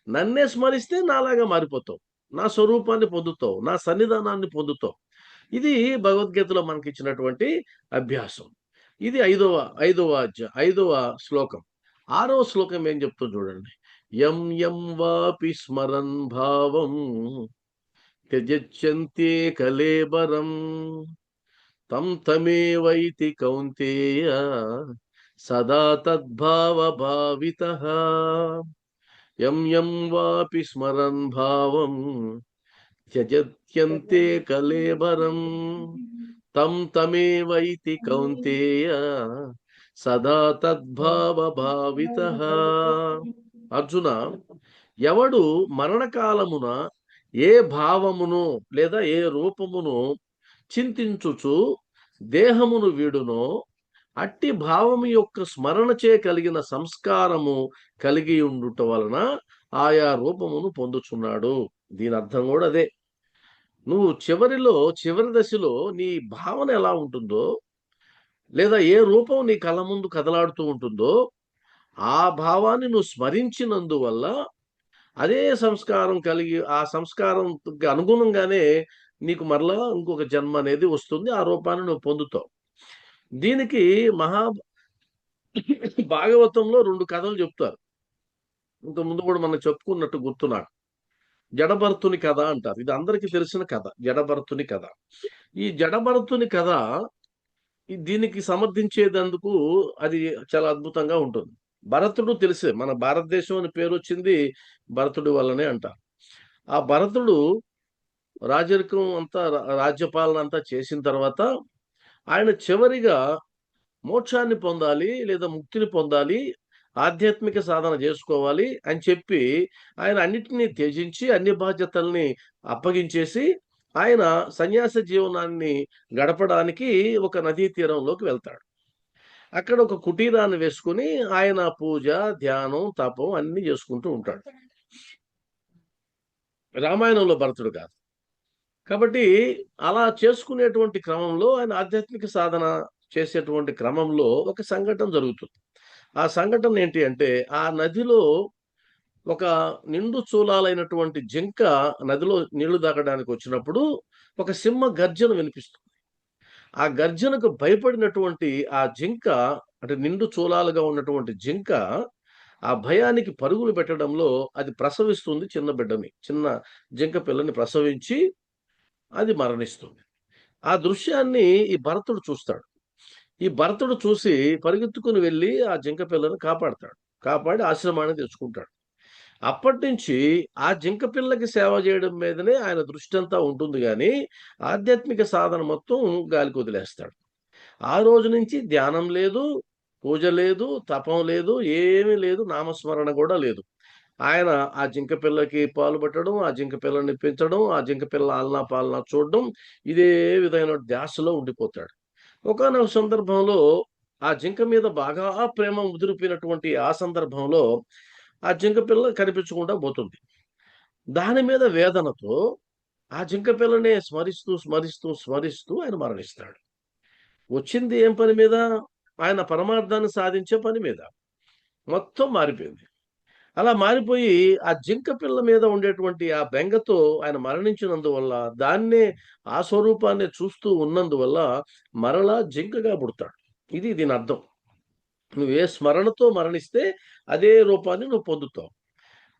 నన్నే స్మరిస్తే నాలాగా మారిపోతావు. నా స్వరూపాన్ని పొందుతావు. నా సన్నిధానాన్ని పొందుతావు. ఇది భగవద్గీతలో మనకిచ్చినటువంటి అభ్యాసం. ఇది ఐదవ శ్లోకం. 6వ శ్లోకం ఏం చెప్తుంది చూడండి. యం యం వాపి స్మరన్ భావం త్యజత్యంతే కలేబరం తం తమేవైతి కౌంతేయ సదా తద్భావ భావితః. యం యం వాపి స్మరన్ భావం త్యజత్యంతే కలేబరం తం తమేవైతి కౌంతేయ సదా తద్భావ భావితః. అర్జున, ఎవడు మరణకాలమున ఏ భావమును లేదా ఏ రూపమును చింతించుచు దేహమును వీడునో అట్టి భావము యొక్క స్మరణచే కలిగిన సంస్కారము కలిగి ఉండుట వలన ఆయా రూపమును పొందుచున్నాడు. దీని అర్థం కూడా అదే. నువ్వు చివరి దశలో నీ భావన ఎలా ఉంటుందో లేదా ఏ రూపం నీ కళ్ళ ముందు కదలాడుతూ ఉంటుందో ఆ భావాన్ని నువ్వు స్మరించినందువల్ల అదే సంస్కారం కలిగి ఆ సంస్కారం అనుగుణంగానే నీకు మరలా ఇంకొక జన్మ అనేది వస్తుంది. ఆ రూపాన్ని నువ్వు పొందుతావు. దీనికి భాగవతంలో 2 కథలు చెప్తారు. ఇంతకుముందు కూడా మనం చెప్పుకున్నట్టు గుర్తు నాకు. జడభరతుని కథ అంటారు. ఇది అందరికీ తెలిసిన కథ, జడభరతుని కథ. ఈ జడభరతుని కథ దీనికి సమర్థించేదందుకు అది చాలా అద్భుతంగా ఉంటుంది. భరతుడు తెలిసే, మన భారతదేశం అని పేరు వచ్చింది భరతుడి వల్లనే అంటారు. ఆ భరతుడు రాజరికం అంతా, రాజ్యపాలన అంతా చేసిన తర్వాత ఆయన చివరిగా మోక్షాన్ని పొందాలి లేదా ముక్తిని పొందాలి, ఆధ్యాత్మిక సాధన చేసుకోవాలి అని చెప్పి ఆయన అన్నిటినీ త్యజించి అన్ని బాధ్యతల్ని అప్పగించేసి ఆయన సన్యాస జీవనాన్ని గడపడానికి ఒక నదీ తీరంలోకి వెళ్తాడు. అక్కడ ఒక కుటీరాన్ని వేసుకుని ఆయన పూజ, ధ్యానం, తపం అన్ని చేసుకుంటూ ఉంటాడు. రామాయణంలో భరతుడు కాదు. కాబట్టి అలా చేసుకునేటువంటి క్రమంలో, ఆయన ఆధ్యాత్మిక సాధన చేసేటువంటి క్రమంలో ఒక సంఘటన జరుగుతుంది. ఆ సంఘటన ఏంటి అంటే, ఆ నదిలో ఒక నిండు చూలాలైనటువంటి జింక నదిలో నీళ్లు తాగడానికి వచ్చినప్పుడు ఒక సింహ గర్జన వినిపిస్తుంది. ఆ గర్జనకు భయపడినటువంటి ఆ జింక, అంటే నిండు చూలాలుగా ఉన్నటువంటి జింక, ఆ భయానికి పరుగులు పెట్టడంలో అది ప్రసవిస్తుంది చిన్న బిడ్డని, చిన్న జింక పిల్లని ప్రసవించి అది మరణిస్తుంది. ఆ దృశ్యాన్ని ఈ భరతుడు చూస్తాడు. ఈ భరతుడు చూసి పరిగెత్తుకుని వెళ్ళి ఆ జింక పిల్లని కాపాడతాడు. కాపాడి ఆశ్రమాన్ని తెచ్చుకుంటాడు. అప్పటినుంచి ఆ జింక పిల్లకి సేవ చేయడం మీదనే ఆయన దృష్టి అంతా ఉంటుంది గానీ, ఆధ్యాత్మిక సాధన మొత్తం గాలికి వదిలేస్తాడు. ఆ రోజు నుంచి ధ్యానం లేదు, పూజ లేదు, తపం లేదు, ఏమీ లేదు, నామస్మరణ కూడా లేదు. ఆయన ఆ జింక పిల్లకి పాలు పట్టడం, ఆ జింక పిల్లని పెంచడం, ఆ జింక పిల్ల ఆలనా పాలనా చూడడం, ఇదే విధమైన ధ్యాసలో ఉండిపోతాడు. ఒకానొక సందర్భంలో ఆ జింక మీద బాగా ప్రేమ ముదిరిపోయినటువంటి ఆ సందర్భంలో ఆ జింక పిల్ల కనిపించకుండా పోతుంది. దాని మీద వేదనతో ఆ జింక పిల్లనే స్మరిస్తూ, స్మరిస్తూ, స్మరిస్తూ ఆయన మరణిస్తాడు. వచ్చింది ఏం పని మీద? ఆయన పరమార్థాన్ని సాధించే పని మీద. మొత్తం మారిపోయింది. అలా మారిపోయి ఆ జింక పిల్ల మీద ఉండేటువంటి ఆ బెంగతో ఆయన మరణించినందువల్ల, దాన్నే, ఆ స్వరూపాన్ని చూస్తూ ఉన్నందువల్ల మరలా జింకగా పుడతాడు. ఇది దీని అర్థం. నువ్వు ఏ స్మరణతో మరణిస్తే అదే రూపాన్ని నువ్వు పొందుతావు.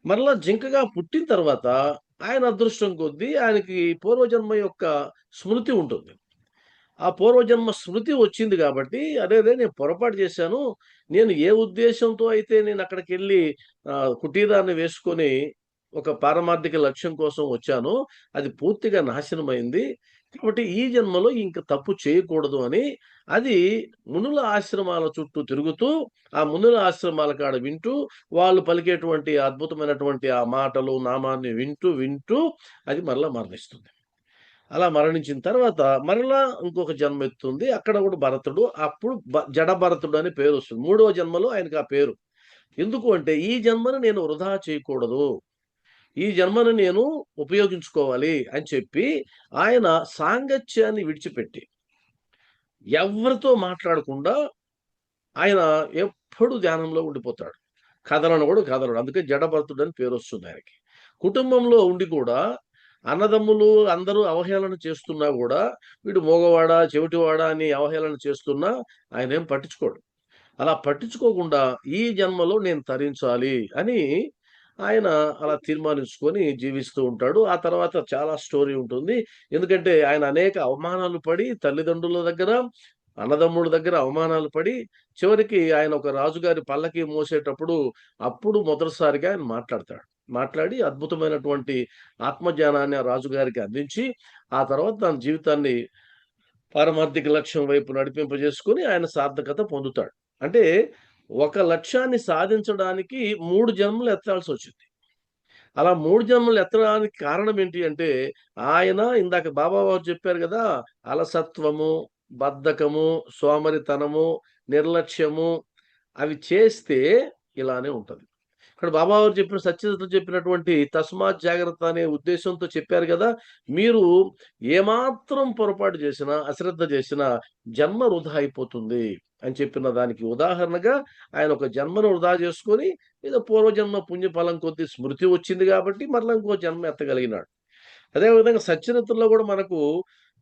మరలా జింకగా పుట్టిన తర్వాత ఆయన అదృష్టం కొద్దీ ఆయనకి పూర్వజన్మ యొక్క స్మృతి ఉంటుంది. ఆ పూర్వజన్మ స్మృతి వచ్చింది కాబట్టి, అరేరే నేను పొరపాటు చేశాను. నేను ఏ ఉద్దేశంతో అయితే నేను అక్కడికెళ్ళి కుటీరాన్ని వేసుకొని ఒక పారమార్థిక లక్ష్యం కోసం వచ్చానో అది పూర్తిగా నాశనమైంది. కాబట్టి ఈ జన్మలో ఇంక తప్పు చేయకూడదు అని, అది మునుల ఆశ్రమాల చుట్టూ తిరుగుతూ, ఆ మునుల ఆశ్రమాల కాడ వింటూ, వాళ్ళు పలికేటువంటి అద్భుతమైనటువంటి ఆ మాటలు, నామాన్ని వింటూ, వింటూ అది మరలా మరణిస్తుంది. అలా మరణించిన తర్వాత మరలా ఇంకొక జన్మ ఎత్తుతుంది. అక్కడ కూడా భరతుడు. అప్పుడు జడ భరతుడు అని పేరు వస్తుంది. 3వ జన్మలో ఆయనకు ఆ పేరు. ఎందుకు అంటే, ఈ జన్మను నేను వృధా చేయకూడదు, ఈ జన్మను నేను ఉపయోగించుకోవాలి అని చెప్పి ఆయన సాంగత్యాన్ని విడిచిపెట్టి ఎవరితో మాట్లాడకుండా ఆయన ఎప్పుడు ధ్యానంలో ఉండిపోతాడు. కదలను కూడా కదలడు. అందుకే జడభరతుడు అని పేరు వస్తుంది ఆయనకి. కుటుంబంలో ఉండి కూడా అన్నదమ్ములు అందరూ అవహేళన చేస్తున్నా కూడా, వీడు మోగవాడా, చెవిటివాడా అని అవహేళన చేస్తున్నా ఆయన ఏం పట్టించుకోడు. అలా పట్టించుకోకుండా ఈ జన్మలో నేను తరించాలి అని ఆయన అలా తీర్మానించుకొని జీవిస్తూ ఉంటాడు. ఆ తర్వాత చాలా స్టోరీ ఉంటుంది. ఎందుకంటే ఆయన అనేక అవమానాలు పడి, తల్లిదండ్రుల దగ్గర, అన్నదమ్ముల దగ్గర అవమానాలు పడి, చివరికి ఆయన ఒక రాజుగారి పల్లకి మోసేటప్పుడు అప్పుడు మొదటిసారిగా ఆయన మాట్లాడతాడు. మాట్లాడి అద్భుతమైనటువంటి ఆత్మజ్ఞానాన్ని ఆ రాజుగారికి అందించి, ఆ తర్వాత తన జీవితాన్ని పారమార్థిక లక్ష్యం వైపు నడిపింపజేసుకొని ఆయన సార్థకత పొందుతాడు. అంటే ఒక లక్ష్యాన్ని సాధించడానికి 3 జన్మలు ఎత్తాల్సొచ్చింది. అలా 3 జన్మలు ఎత్తడానికి కారణం ఏంటి అంటే, ఆయన ఇందాక బాబావారు చెప్పారు గదా! అలసత్వము, బద్ధకము, సోమరితనము, నిర్లక్ష్యము అవి చేస్తే ఇలానే ఉంటది. ఇక్కడ బాబావారు చెప్పిన సత్యదత్తులు చెప్పినటువంటి తస్మాత్ జాగ్రత్త అనే ఉద్దేశంతో చెప్పారు గదా! మీరు ఏమాత్రం పొరపాటు చేసినా, అశ్రద్ధ చేసినా జన్మ వృధా అయిపోతుంది అని చెప్పిన దానికి ఉదాహరణగా ఆయన ఒక జన్మను వృధా చేసుకొని, ఏదో పూర్వజన్మ పుణ్యఫలం కొద్దీ స్మృతి వచ్చింది కాబట్టి మరలా ఇంకో జన్మ ఎత్తగలిగినాడు. అదే విధంగా సత్యదత్తుల్లో కూడా మనకు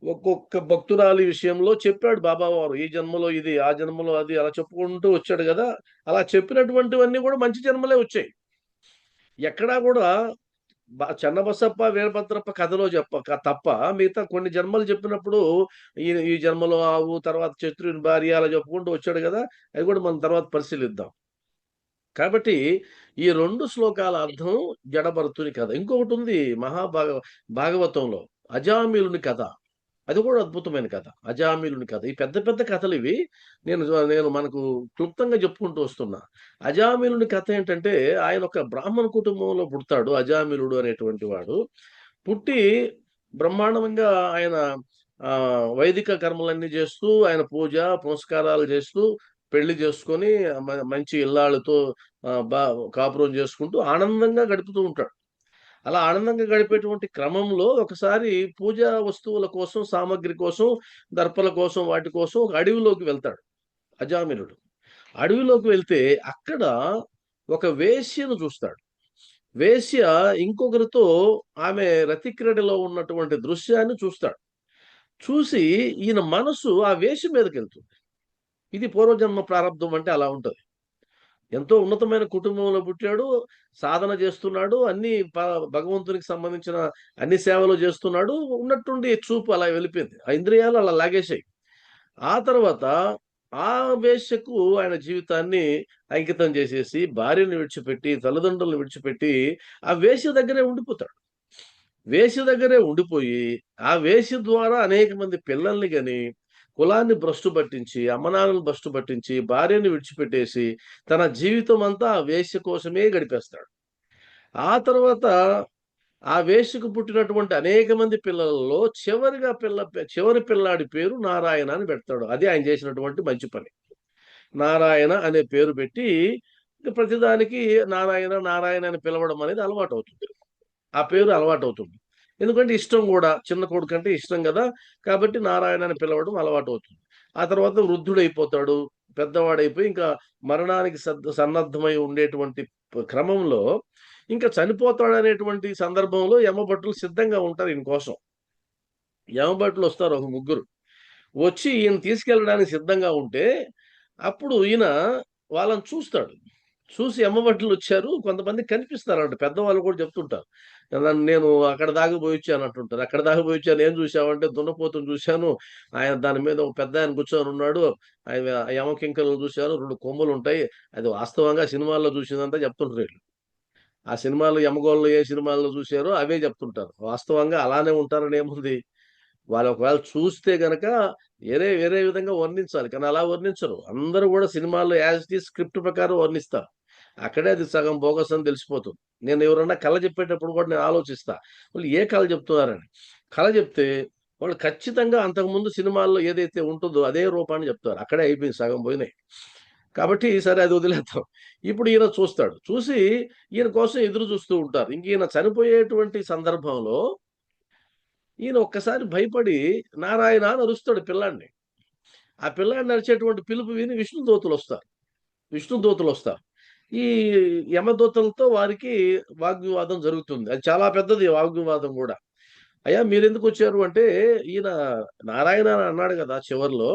ఒక్కొక్క భక్తురాలి విషయంలో చెప్పాడు బాబావారు. ఈ జన్మలో ఇది, ఆ జన్మలో అది, అలా చెప్పుకుంటూ వచ్చాడు గదా! అలా చెప్పినటువంటివన్నీ కూడా మంచి జన్మలే వచ్చాయి. ఎక్కడా కూడా చెన్నబసప్ప వీరభద్రప్ప కథలో తప్ప మిగతా కొన్ని జన్మలు చెప్పినప్పుడు ఈ జన్మలో ఆవు, తర్వాత శత్రుని భార్య అలా చెప్పుకుంటూ వచ్చాడు కదా, అది కూడా మనం తర్వాత పరిశీలిద్దాం. కాబట్టి ఈ 2 శ్లోకాల అర్థం జడభరతుని కథ. ఇంకొకటి ఉంది భాగవతంలో అజామిలుని కథ. అది కూడా అద్భుతమైన కథ, అజామిలుని కథ. ఈ పెద్ద పెద్ద కథలు ఇవి. నేను మనకు క్లుప్తంగా చెప్పుకుంటూ వస్తున్నా. అజామిలుని కథ ఏంటంటే, ఆయన ఒక బ్రాహ్మణ కుటుంబంలో పుడతాడు, అజామిలుడు అనేటువంటి వాడు. పుట్టి బ్రహ్మాండంగా ఆయన వైదిక కర్మలన్నీ చేస్తూ, ఆయన పూజ పునస్కారాలు చేస్తూ, పెళ్లి చేసుకొని మంచి ఇల్లాళ్ళతో కాపురం చేసుకుంటూ ఆనందంగా గడుపుతూ ఉంటాడు. అలా ఆనందంగా గడిపేటువంటి క్రమంలో ఒకసారి పూజా వస్తువుల కోసం, సామగ్రి కోసం, దర్పల కోసం, వాటి కోసం ఒక అడవిలోకి వెళ్తాడు అజామిలుడు. అడవిలోకి వెళ్తే అక్కడ ఒక వేశ్యను చూస్తాడు. వేశ్య ఇంకొకరితో ఆమె రతిక్రీడలో ఉన్నటువంటి దృశ్యాన్ని చూస్తాడు. చూసి ఈయన మనసు ఆ వేశ్య మీదకి వెళ్తుంది. ఇది పూర్వజన్మ ప్రారంధం అంటే అలా ఉంటుంది. ఎంతో ఉన్నతమైన కుటుంబంలో పుట్టాడు, సాధన చేస్తున్నాడు, అన్ని భగవంతునికి సంబంధించిన అన్ని సేవలు చేస్తున్నాడు. ఉన్నట్టుండి చూపు అలా వెళ్ళిపోయింది, ఆ ఇంద్రియాలు అలా లాగేశాయి. ఆ తర్వాత ఆ వేశ్యకు ఆయన జీవితాన్ని అంకితం చేసేసి, భార్యను విడిచిపెట్టి, తల్లిదండ్రులను విడిచిపెట్టి ఆ వేశ్య దగ్గరే ఉండిపోతాడు. వేశ్య దగ్గరే ఉండిపోయి ఆ వేశ్య ద్వారా అనేక మంది పిల్లల్ని గని, కులాన్ని భ్రష్టు పట్టించి, అమ్మనాన్నను భ్రష్టు పట్టించి, భార్యను విడిచిపెట్టేసి తన జీవితం అంతా ఆ వేశ్య కోసమే గడిపేస్తాడు. ఆ తర్వాత ఆ వేశ్యకు పుట్టినటువంటి అనేక మంది పిల్లలలో చివరి పిల్లాడి పేరు నారాయణ అని పెడతాడు. అది ఆయన చేసినటువంటి మంచి పని. నారాయణ అనే పేరు పెట్టి ప్రతిదానికి నారాయణ నారాయణ అని పిలవడం అనేది అలవాటు అవుతుంది. ఆ పేరు అలవాటు అవుతుంది. ఎందుకంటే ఇష్టం కూడా, చిన్న కొడుకు అంటే ఇష్టం కదా, కాబట్టి నారాయణ అని పిలవడం అలవాటు అవుతుంది. ఆ తర్వాత వృద్ధుడైపోతాడు, పెద్దవాడైపోయి ఇంకా మరణానికి సన్నద్ధమై ఉండేటువంటి క్రమంలో ఇంకా చనిపోతాడనేటువంటి సందర్భంలో యమభటులు సిద్ధంగా ఉంటారు ఈయన కోసం. యమభటులు వస్తారు, ఒక ముగ్గురు వచ్చి ఈయన తీసుకెళ్ళడానికి సిద్ధంగా ఉంటే అప్పుడు ఈయన వాళ్ళని చూస్తాడు. చూసి యమభటులు వచ్చారు, కొంతమంది కనిపిస్తారంట, పెద్దవాళ్ళు కూడా చెప్తుంటారు, నేను అక్కడ దాకా పోయి వచ్చాను అంటుంటారు. అక్కడ దాకా పోయి వచ్చాను, ఏం చూసావంటే దున్నపోతును చూశాను, ఆయన దాని మీద ఒక పెద్ద ఆయన కూర్చొని ఉన్నాడు, ఆయన యమకింకలను చూశాను, 2 కొమ్ములు ఉంటాయి. అది వాస్తవంగా సినిమాల్లో చూసిందంతా చెప్తుంటారు వీళ్ళు. ఆ సినిమాలు యమగోళ్ళు ఏ సినిమాల్లో చూశారో అవే చెప్తుంటారు. వాస్తవంగా అలానే ఉంటారని ఏముంది. వాళ్ళు ఒకవేళ చూస్తే గనక వేరే వేరే విధంగా వర్ణించాలి, కానీ అలా వర్ణించరు. అందరూ కూడా సినిమాల్లో యాజ్ ఇట్ ఈజ్ స్క్రిప్ట్ ప్రకారం వర్ణిస్తారు. అక్కడే అది సగం బోగస్ అని తెలిసిపోతుంది. నేను ఎవరన్నా కళ చెప్పేటప్పుడు కూడా నేను ఆలోచిస్తా, వాళ్ళు ఏ కళ చెప్తున్నారని. కళ చెప్తే వాళ్ళు ఖచ్చితంగా అంతకుముందు సినిమాల్లో ఏదైతే ఉంటుందో అదే రూపాన్ని చెప్తారు. అక్కడే అయిపోయింది, సగం పోయినాయి. కాబట్టి సరే అది వదిలేద్దాం. ఇప్పుడు ఈయన చూస్తాడు, చూసి ఈయన కోసం ఎదురు చూస్తూ ఉంటారు. ఇంక ఈయన చనిపోయేటువంటి సందర్భంలో ఈయన ఒక్కసారి భయపడి నారాయణ అని అరుస్తాడు పిల్లాడిని. ఆ పిల్లాడిని నడిచేటువంటి పిలుపు విని విష్ణుదూతలు వస్తారు. ఈ యమదూతలతో వారికి వాగ్వివాదం జరుగుతుంది. అది చాలా పెద్దది వాగ్వివాదం కూడా. అయ్యా మీరెందుకు వచ్చారు అంటే, ఈయన నారాయణ అన్నాడు కదా చివరిలో,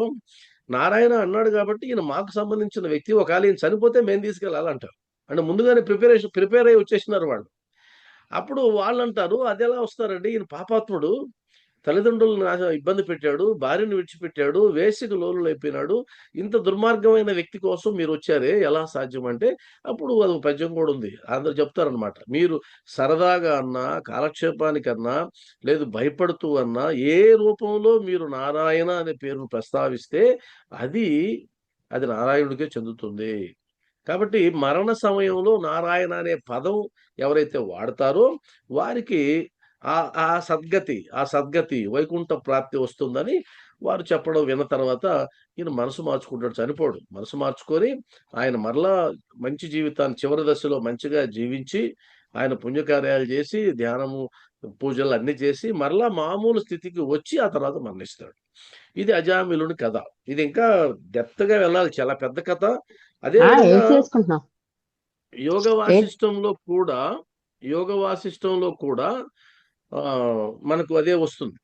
నారాయణ అన్నాడు కాబట్టి ఈయన మాకు సంబంధించిన వ్యక్తి, ఒకవేళ ఈయన చనిపోతే మేము తీసుకెళ్ళాలంటారు. అంటే ముందుగానే ప్రిపేర్ అయ్యి వచ్చేసినారు వాళ్ళు. అప్పుడు వాళ్ళంటారు, అదెలా వస్తారండి, ఈయన పాపాత్ముడు, తల్లిదండ్రులను ఇబ్బంది పెట్టాడు, భార్యను విడిచిపెట్టాడు, వేశ్యకు లోలులైపోయినాడు, ఇంత దుర్మార్గమైన వ్యక్తి కోసం మీరు వచ్చారే, ఎలా సాధ్యం అంటే, అప్పుడు అది పద్యం కూడా ఉంది. అందరు చెప్తారనమాట, మీరు సరదాగా అన్నా, కాలక్షేపానికన్నా, లేదు భయపడుతూ అన్నా, ఏ రూపంలో మీరు నారాయణ అనే పేరును ప్రస్తావిస్తే అది నారాయణుడికే చెందుతుంది. కాబట్టి మరణ సమయంలో నారాయణ అనే పదం ఎవరైతే వాడతారో వారికి ఆ సద్గతి వైకుంఠ ప్రాప్తి వస్తుందని వారు చెప్పడం విన్న తర్వాత ఈయన మనసు మార్చుకుంటాడు. చనిపోడు, మనసు మార్చుకొని ఆయన మరలా మంచి జీవితాన్ని చివరి దశలో మంచిగా జీవించి, ఆయన పుణ్యకార్యాలు చేసి, ధ్యానము పూజలు అన్ని చేసి మరలా మామూలు స్థితికి వచ్చి ఆ తర్వాత మరణిస్తాడు. ఇది అజామిలుని కథ. ఇది ఇంకా డెప్త్‌గా వెళ్ళాలి, చాలా పెద్ద కథ. అదే విధంగా యోగ వాసిష్టంలో కూడా మనకు అదే వస్తుంది.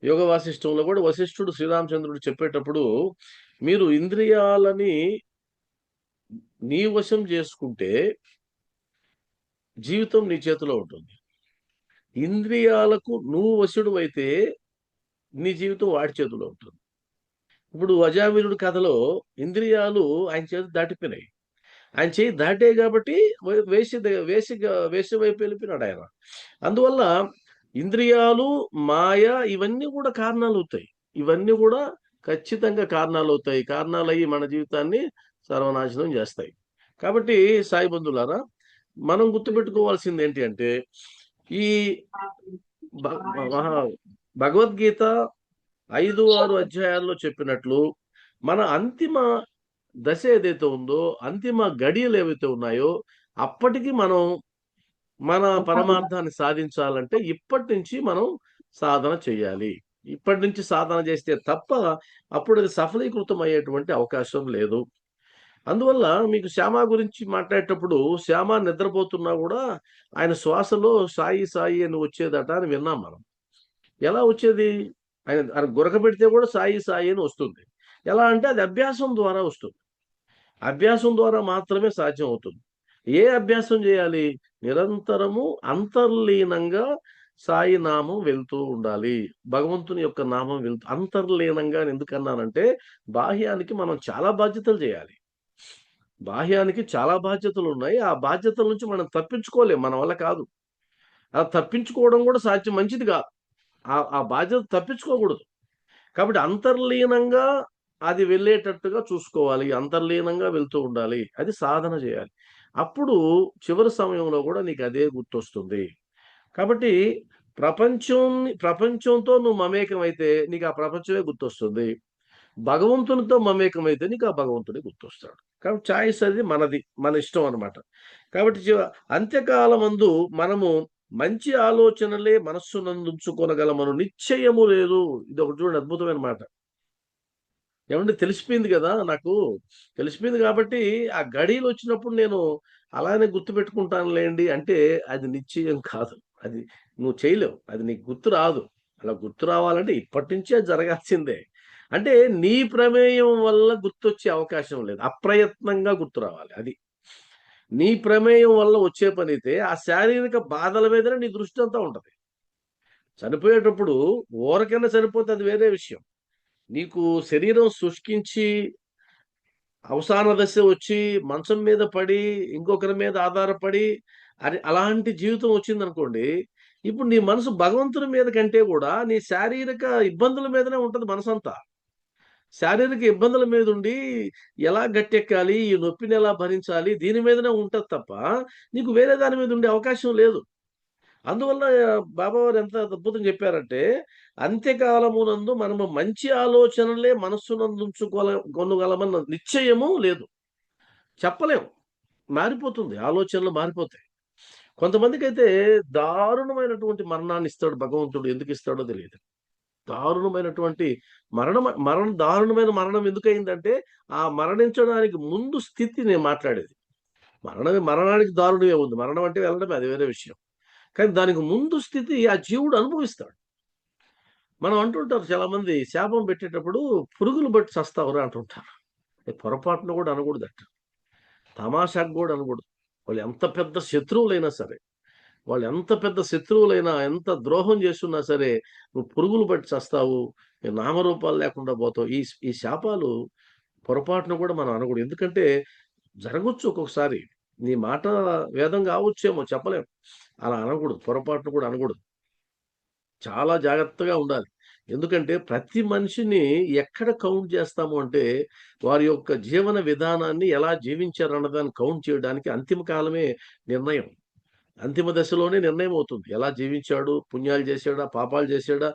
యోగ వాసిష్టంలో కూడా వశిష్ఠుడు శ్రీరామచంద్రుడు చెప్పేటప్పుడు, మీరు ఇంద్రియాలని నీ వశం చేసుకుంటే జీవితం నీ చేతిలో ఉంటుంది. ఇంద్రియాలకు నువ్వు వశుడు అయితే నీ జీవితం వాడి చేతిలో ఉంటుంది. ఇప్పుడు అజామిలుడి కథలో ఇంద్రియాలు ఆయన చేతి దాటిపోయినాయి. ఆయన చేయి దాటే కాబట్టి వేసి వైపు వెళ్ళిపోయినాడు ఆయన. అందువల్ల ఇంద్రియాలు, మాయ ఇవన్నీ కూడా కారణాలు అవుతాయి. ఇవన్నీ కూడా ఖచ్చితంగా కారణాలు అవుతాయి. కారణాలయ్యి మన జీవితాన్ని సర్వనాశనం చేస్తాయి. కాబట్టి సాయి బంధువులారా, మనం గుర్తుపెట్టుకోవాల్సింది ఏంటి అంటే, ఈ భగవద్గీత 5-6 అధ్యాయాల్లో చెప్పినట్లు మన అంతిమ దశ ఏదైతే ఉందో, అంతిమ గడియలు ఏవైతే ఉన్నాయో, అప్పటికి మనం మన పరమార్థాన్ని సాధించాలంటే ఇప్పటి నుంచి మనం సాధన చేయాలి. ఇప్పటి నుంచి సాధన చేస్తే తప్ప అప్పుడు అది సఫలీకృతం అయ్యేటువంటి అవకాశం లేదు. అందువల్ల మీకు శ్యామ గురించి మాట్లాడేటప్పుడు, శ్యామ నిద్రపోతున్నా కూడా ఆయన శ్వాసలో సాయి సాయి అని వచ్చేదట అని విన్నాం మనం. ఎలా వచ్చేది? ఆయన గురకబెడితే కూడా సాయి సాయి అని వస్తుంది. ఎలా అంటే అది అభ్యాసం ద్వారా వస్తుంది. అభ్యాసం ద్వారా మాత్రమే సాధ్యం అవుతుంది. ఏ అభ్యాసం చేయాలి? నిరంతరము అంతర్లీనంగా సాయి నామం వెళ్తూ ఉండాలి. భగవంతుని యొక్క నామం అంతర్లీనంగా ఎందుకన్నానంటే, బాహ్యానికి మనం చాలా బాధ్యతలు చేయాలి. బాహ్యానికి చాలా బాధ్యతలు ఉన్నాయి. ఆ బాధ్యతల నుంచి మనం తప్పించుకోలేం, మన వల్ల కాదు. అలా తప్పించుకోవడం కూడా మంచిది కాదు. ఆ బాధ్యత తప్పించుకోకూడదు. కాబట్టి అంతర్లీనంగా అది వెళ్ళేటట్టుగా చూసుకోవాలి. అంతర్లీనంగా వెళ్తూ ఉండాలి. అది సాధన చేయాలి. అప్పుడు చివరి సమయంలో కూడా నీకు అదే గుర్తొస్తుంది. కాబట్టి ప్రపంచంతో నువ్వు మమేకమైతే నీకు ఆ ప్రపంచమే గుర్తొస్తుంది. భగవంతునితో మమేకమైతే నీకు ఆ భగవంతుడే గుర్తొస్తాడు. కాబట్టి చాయిస్ అది మనది, మన ఇష్టం అనమాట. కాబట్టి అంత్యకాలమందు మనము మంచి ఆలోచనలే మనస్సునందుంచుకొనగలమను నిశ్చయము లేదు. ఇది ఒకటి చూడండి, అద్భుతమైన మాట. ఏమంటే తెలిసిపోయింది కదా, నాకు తెలిసిపోయింది కాబట్టి ఆ గడియలు వచ్చినప్పుడు నేను అలానే గుర్తుపెట్టుకుంటానులేండి అంటే అది నిశ్చయం కాదు. అది నువ్వు చేయలేవు. అది నీకు గుర్తు రాదు. అలా గుర్తు రావాలంటే ఇప్పటి నుంచే జరగాల్సిందే. అంటే నీ ప్రమేయం వల్ల గుర్తొచ్చే అవకాశం లేదు. అప్రయత్నంగా గుర్తు రావాలి. అది నీ ప్రమేయం వల్ల వచ్చే పని అయితే ఆ శారీరక బాధల మీదనే నీ దృష్టి అంతా ఉంటది. చనిపోయేటప్పుడు ఊరకైనా చనిపోతే అది వేరే విషయం. నీకు శరీరం శుష్కించి అవసాన దశ వచ్చి మంచం మీద పడి ఇంకొకరి మీద ఆధారపడి అలాంటి జీవితం వచ్చిందనుకోండి, ఇప్పుడు నీ మనసు భగవంతుని మీద కంటే కూడా నీ శారీరక ఇబ్బందుల మీదనే ఉంటది మనసంతా. శారీరక ఇబ్బందుల మీద ఉండి ఎలా గట్టెక్కాలి, ఈ నొప్పిని ఎలా భరించాలి, దీని మీదనే ఉంటది తప్ప నీకు వేరే దాని మీద ఉండే అవకాశం లేదు. అందువల్ల బాబావారు ఎంత అద్భుతం చెప్పారంటే, అంత్యకాలమునందు మనము మంచి ఆలోచనలే కొనగలమన్న నిశ్చయము లేదు. చెప్పలేం, మారిపోతుంది, ఆలోచనలు మారిపోతాయి. కొంతమందికైతే దారుణమైనటువంటి మరణాన్ని ఇస్తాడు భగవంతుడు. ఎందుకు ఇస్తాడో తెలియదు. దారుణమైనటువంటి దారుణమైన మరణం ఎందుకయిందంటే, ఆ మరణించడానికి ముందు స్థితి నేను మాట్లాడేది. మరణానికి దారుణమే ఉంది. మరణం అంటే వెళ్ళడమే, అది వేరే విషయం. కానీ దానికి ముందు స్థితి ఆ జీవుడు అనుభవిస్తాడు. మనం అంటుంటారు చాలా మంది, శాపం పెట్టేటప్పుడు పురుగులు బట్టి చస్తావురా అంటుంటారు. పొరపాటును కూడా అనకూడదట. తమాషాకు కూడా అనకూడదు. వాళ్ళు ఎంత పెద్ద శత్రువులైనా సరే, ఎంత ద్రోహం చేస్తున్నా సరే, నువ్వు పురుగులు బట్టి చస్తావు, నామరూపాలు లేకుండా పోతావు. ఈ శాపాలు పొరపాటును కూడా మనం అనకూడదు. ఎందుకంటే జరగచ్చు ఒక్కొక్కసారి. నీ మాట వేదం కావచ్చేమో, చెప్పలేం. అలా అనకూడదు, పొరపాటును కూడా అనకూడదు. చాలా జాగ్రత్తగా ఉండాలి. ఎందుకంటే ప్రతి మనిషిని ఎక్కడ కౌంట్ చేస్తాము అంటే, వారి యొక్క జీవన విధానాన్ని ఎలా జీవించారన్నదాన్ని కౌంట్ చేయడానికి అంతిమ కాలమే నిర్ణయం. అంతిమ దశలోనే నిర్ణయం అవుతుంది. ఎలా జీవించాడు, పుణ్యాలు చేశాడా, పాపాలు చేశాడా,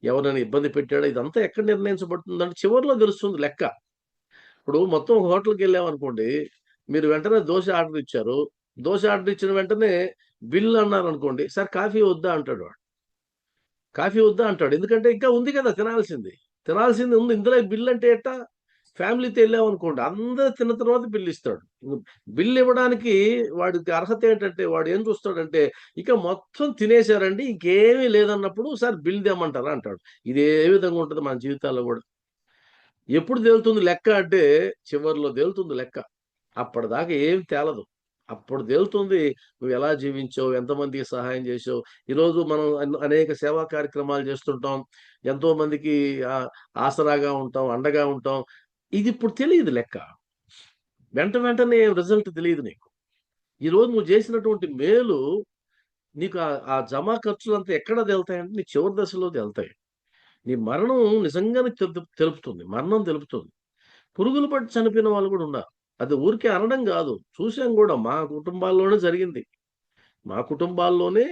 ఎవరైనా ఇబ్బంది పెట్టాడా, ఇదంతా ఎక్కడ నిర్ణయించబడుతుందంటే చివరిలో తెలుస్తుంది లెక్క. ఇప్పుడు మొత్తం హోటల్కి వెళ్ళామనుకోండి, మీరు వెంటనే దోశ ఆర్డర్ ఇచ్చారు. దోశ ఆర్డర్ ఇచ్చిన వెంటనే బిల్ అన్నారు అనుకోండి, సార్ కాఫీ వద్దా అంటాడు వాడు. కాఫీ వద్దా అంటాడు. ఎందుకంటే ఇంకా ఉంది కదా తినాల్సింది ఉంది. ఇందులో బిల్ అంటే ఎట్టా? ఫ్యామిలీతో వెళ్ళామనుకోండి, అందరూ తిన్న తర్వాత బిల్ ఇస్తాడు. బిల్ ఇవ్వడానికి వాడికి అర్హత ఏంటంటే, వాడు ఏం చూస్తాడంటే, ఇక మొత్తం తినేశారండి, ఇంకేమీ లేదన్నప్పుడు సార్ బిల్ దేమంటారా అంటాడు. ఇదే విధంగా ఉంటుంది మన జీవితాల్లో కూడా. ఎప్పుడు తేలుతుంది లెక్క అంటే, చివరిలో తేలుతుంది లెక్క. అప్పటిదాకా ఏం తేలదు. అప్పుడు తేలుతుంది నువ్వు ఎలా జీవించావు, ఎంతమందికి సహాయం చేసావు. ఈరోజు మనం అనేక సేవా కార్యక్రమాలు చేస్తుంటాం, ఎంతో మందికి ఆసరాగా ఉంటాం, అండగా ఉంటాం. ఇది ఇప్పుడు తెలియదు లెక్క. వెంటనే రిజల్ట్ తెలియదు నీకు. ఈరోజు నువ్వు చేసినటువంటి మేలు నీకు ఆ జమా ఖర్చులంతా ఎక్కడ తెలుతాయంటే నీ చివరి దశలో తెలుతాయి. నీ మరణం నిజంగానే తెలుపుతుంది. మరణం తెలుపుతుంది. పురుగులు పట్టి చనిపోయిన వాళ్ళు కూడా ఉన్నారు. అది ఊరికే అనడం కాదు, చూసాం కూడా. మా కుటుంబాల్లోనే జరిగింది. మా కుటుంబాల్లోనే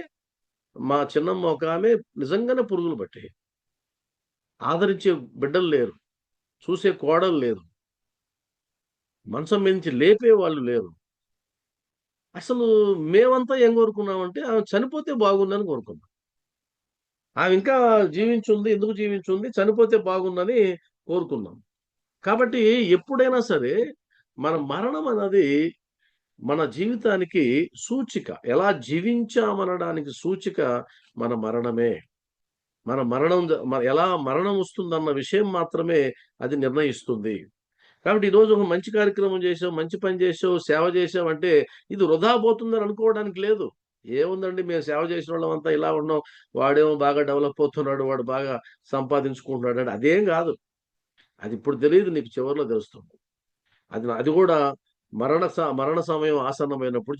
మా చిన్నమ్మ ఒక ఆమె నిజంగానే పురుగులు పట్టాయి. ఆదరించే బిడ్డలు లేరు, చూసే కోడలు లేదు, మంచం మీద నుంచి లేపే వాళ్ళు లేరు. అసలు మేమంతా ఏం కోరుకున్నామంటే ఆమె చనిపోతే బాగుందని కోరుకున్నాం. ఆమె ఇంకా జీవించుంది, ఎందుకు జీవించుంది, చనిపోతే బాగుందని కోరుకున్నాం. కాబట్టి ఎప్పుడైనా సరే మన మరణం అన్నది మన జీవితానికి సూచిక. ఎలా జీవించామనడానికి సూచిక మన మరణమే. మన మరణం ఎలా మరణం వస్తుందన్న విషయం మాత్రమే అది నిర్ణయిస్తుంది. కాబట్టి ఈరోజు ఒక మంచి కార్యక్రమం చేసావు, మంచి పని చేసావు, సేవ చేసావు అంటే ఇది వృధా పోతుందని అనుకోవడానికి లేదు. ఏముందండి, మేము సేవ చేసిన వాళ్ళమంతా ఇలా ఉన్నాం, వాడేమో బాగా డెవలప్ అవుతున్నాడు, వాడు బాగా సంపాదించుకుంటున్నాడు అంటే అదేం కాదు. అది ఇప్పుడు తెలియదు, నీకు చివరిలో తెలుస్తుంది. అది కూడా మరణ సమయం ఆసన్నమైనప్పుడు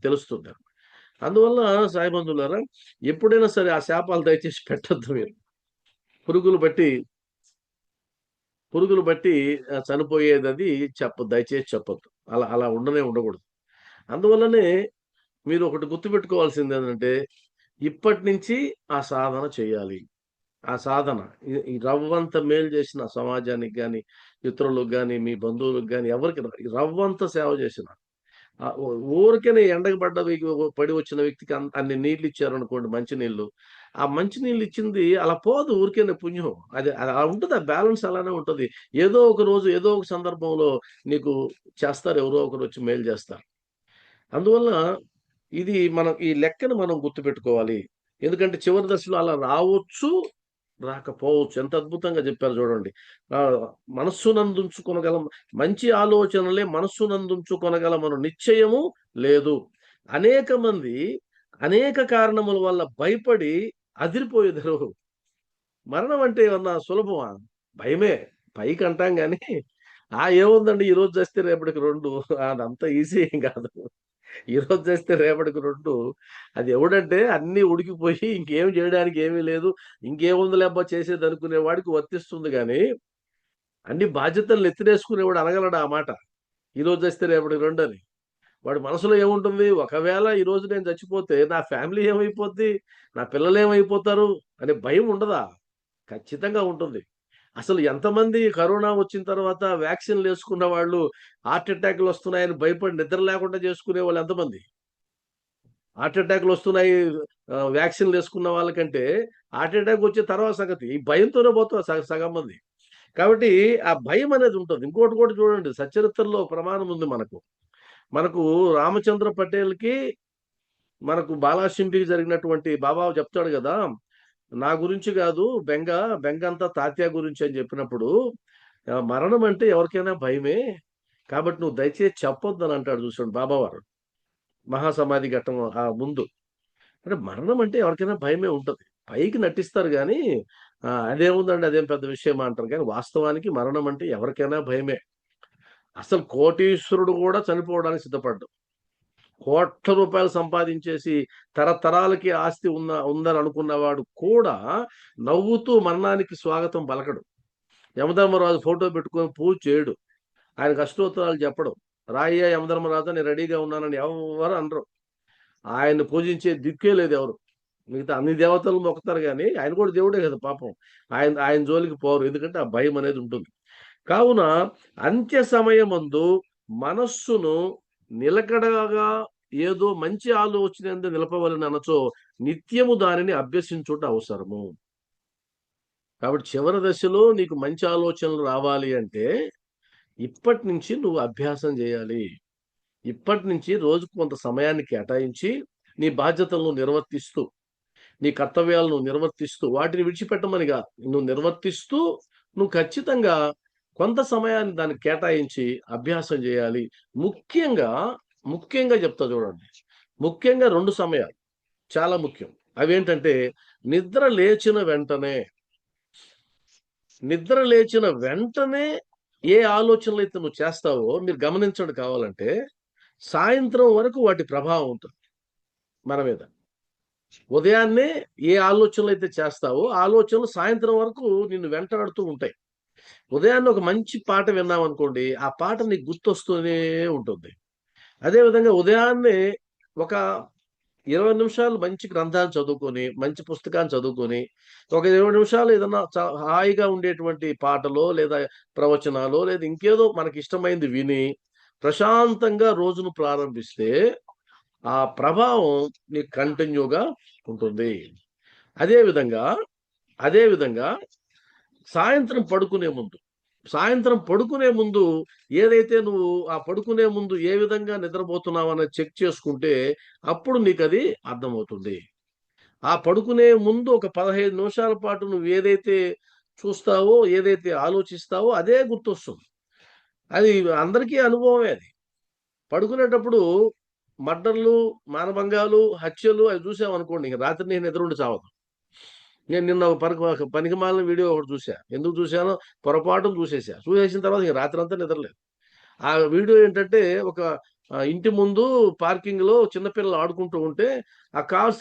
తెలుస్తుంది. అందువల్ల సాయిబంధువులారా, ఎప్పుడైనా సరే ఆ శాపాలు దయచేసి పెట్టద్దు మీరు. పురుగులు బట్టి చనిపోయేది అది దయచేసి చెప్పొద్దు. అలా ఉండకూడదు. అందువల్లనే మీరు ఒకటి గుర్తుపెట్టుకోవాల్సింది ఏంటంటే, ఇప్పటి నుంచి ఆ సాధన చేయాలి. ఆ సాధన ఈ రవ్వంత మేలు చేసిన సమాజానికి కానీ, ఇతరులకు కానీ, మీ బంధువులకు కానీ, ఎవరికి రవ్వంత సేవ చేసిన, ఊరికేనే ఎండకు పడి వచ్చిన వ్యక్తికి అన్ని నీళ్ళు ఇచ్చారనుకోండి, మంచి నీళ్ళు. ఆ మంచి నీళ్ళు ఇచ్చింది అలా పోదు, ఊరికేనే పుణ్యం. అది అలా ఉంటుంది. ఆ బ్యాలెన్స్ అలానే ఉంటుంది. ఏదో ఒక రోజు, ఏదో ఒక సందర్భంలో నీకు చేస్తారు, ఎవరో ఒకరు వచ్చి మేలు చేస్తారు. అందువల్ల ఇది ఈ లెక్కను మనం గుర్తుపెట్టుకోవాలి. ఎందుకంటే చివరి దశలో అలా రావచ్చు, రాకపోవచ్చు. ఎంత అద్భుతంగా చెప్పారు చూడండి. మనస్సునందుంచుకొనగల మంచి ఆలోచనలే మనస్సునందుంచుకొనగలమను నిశ్చయము లేదు. అనేక మంది అనేక కారణముల వల్ల భయపడి అదిరిపోయేదరు. మరణం అంటే ఏమన్నా సులభమా? భయమే. పైకి అంటాం కానీ ఏముందండి, ఈరోజు చేస్తే రేపటికి 2 అదంతా ఈజీ ఏం కాదు. ఈరోజు చేస్తే రేపటికి 2 అది ఎవడంటే అన్నీ ఉడికిపోయి ఇంకేం చేయడానికి ఏమీ లేదు, ఇంకేముందిలేబ్బా చేసేది అనుకునే వాడికి వర్తిస్తుంది. కానీ అన్ని బాధ్యతలు ఎత్తినేసుకునేవాడు అనగలడు ఆ మాట, ఈరోజు చేస్తే రేపటికి 2 అని. వాడి మనసులో ఏముంటుంది, ఒకవేళ ఈరోజు నేను చచ్చిపోతే నా ఫ్యామిలీ ఏమైపోద్ది, నా పిల్లలు ఏమైపోతారు అనే భయం ఉండదా? ఖచ్చితంగా ఉంటుంది. అసలు ఎంతమంది కరోనా వచ్చిన తర్వాత వ్యాక్సిన్లు వేసుకున్న వాళ్ళు హార్ట్ అటాక్లు వస్తున్నాయని భయపడి నిద్ర లేకుండా చేసుకునే వాళ్ళు ఎంతమంది? హార్ట్ అటాక్లు వస్తున్నాయి వ్యాక్సిన్లు వేసుకున్న వాళ్ళకంటే హార్ట్ అటాక్ వచ్చే తర్వాత సంగతి ఈ భయంతోనే పోతారు సగం మంది. కాబట్టి ఆ భయం అనేది ఉంటుంది. ఇంకోటి కూడా చూడండి, సచరిత్రలో ప్రమాణం ఉంది మనకు రామచంద్ర పటేల్కి మనకు బాలాషింపికి జరిగినటువంటి బాబా చెప్తాడు కదా, నా గురించి కాదు బెంగ అంతా తాత్యా గురించి అని చెప్పినప్పుడు, మరణం అంటే ఎవరికైనా భయమే, కాబట్టి నువ్వు దయచేసి చెప్పొద్దు అని అంటాడు. చూసాడు బాబావారు మహాసమాధి ఘట్టం ముందు. అంటే మరణం అంటే ఎవరికైనా భయమే ఉంటుంది. పైకి నటిస్తారు కానీ అదేముందండి, అదేం పెద్ద విషయం అంటారు. కానీ వాస్తవానికి మరణం అంటే ఎవరికైనా భయమే. అసలు కోటీశ్వరుడు కూడా చనిపోవడానికి సిద్ధపడ్డాడు. కోట్ల రూపాయలు సంపాదించేసి తరతరాలకి ఆస్తి ఉందని అనుకున్నవాడు కూడా నవ్వుతూ మరణానికి స్వాగతం పలకడు. యమధర్మరాజు ఫోటో పెట్టుకొని పూజ చేయడు, ఆయన అష్టోత్తరాలు చెప్పడం. రాయ్యా యమధర్మరాజు, నేను రెడీగా ఉన్నానని ఎవరు అనరు. ఆయన పూజించే దిక్కే లేదు ఎవరు. మిగతా అన్ని దేవతలు మొక్కుతారు కానీ ఆయన కూడా దేవుడే కదా పాపం. ఆయన జోలికి పోరు, ఎందుకంటే ఆ భయం అనేది ఉంటుంది. కావున అంత్య సమయమందు మనస్సును నిలకడగా ఏదో మంచి ఆలోచన నిలపవలని అనచో నిత్యము దానిని అభ్యసించుట అవసరము. కాబట్టి చివరి దశలో నీకు మంచి ఆలోచనలు రావాలి అంటే ఇప్పటి నుంచి నువ్వు అభ్యాసం చేయాలి. ఇప్పటి నుంచి రోజుకు కొంత సమయాన్ని కేటాయించి నీ బాధ్యతలను నిర్వర్తిస్తూ, నీ కర్తవ్యాలను నిర్వర్తిస్తూ, వాటిని విడిచిపెట్టమనిగా నువ్వు నిర్వర్తిస్తూ నువ్వు ఖచ్చితంగా కొంత సమయాన్ని దానికి కేటాయించి అభ్యాసం చేయాలి. ముఖ్యంగా ముఖ్యంగా చెప్తా చూడండి. ముఖ్యంగా 2 సమయాలు చాలా ముఖ్యం. అవేంటంటే నిద్ర లేచిన వెంటనే, నిద్ర లేచిన వెంటనే ఏ ఆలోచనలైతే నువ్వు చేస్తావో మీరు గమనించండి కావాలంటే, సాయంత్రం వరకు వాటి ప్రభావం ఉంటుంది మన మీద. ఉదయాన్నే ఏ ఆలోచనలైతే చేస్తావో, ఆలోచనలు సాయంత్రం వరకు నిన్ను వెంటాడుతూ ఉంటాయి. ఉదయాన్నే ఒక మంచి పాట విన్నామనుకోండి, ఆ పాట నీకు గుర్తొస్తూనే ఉంటుంది. అదే విధంగా ఉదయాన్నే ఒక 20 నిమిషాలు మంచి గ్రంథాన్ని చదువుకొని, మంచి పుస్తకాన్ని చదువుకొని, ఒక 20 నిమిషాలు ఏదన్నా హాయిగా ఉండేటువంటి పాటలో, లేదా ప్రవచనాలో, లేదా ఇంకేదో మనకిష్టమైంది విని, ప్రశాంతంగా రోజును ప్రారంభిస్తే, ఆ ప్రభావం నీకు కంటిన్యూగా ఉంటుంది. అదే విధంగా, అదే విధంగా సాయంత్రం పడుకునే ముందు ఏదైతే నువ్వు ఆ పడుకునే ముందు ఏ విధంగా నిద్రపోతున్నావనేది చెక్ చేసుకుంటే, అప్పుడు నీకది అర్థమవుతుంది. ఆ పడుకునే ముందు ఒక 15 నిమిషాల పాటు నువ్వు ఏదైతే చూస్తావో, ఏదైతే ఆలోచిస్తావో అదే గుర్తొస్తుంది. అది అందరికీ అనుభవమే అది. పడుకునేటప్పుడు మర్డర్‌లు, మానభంగాలు, హత్యలు అవి చూసామనుకోండి, ఇంక రాత్రి నీకు నిద్ర ఉండి చావదు. నేను నిన్న ఒక పనికిమాలిన వీడియో ఒకటి చూసా. ఎందుకు చూసానో పొరపాటున చూసేసా. చూసేసిన తర్వాత ఇంక రాత్రంతా నిద్రలేదు. ఆ వీడియో ఏంటంటే ఒక ఇంటి ముందు పార్కింగ్‌లో చిన్న పిల్లలు ఆడుకుంటూ ఉంటే, ఆ కార్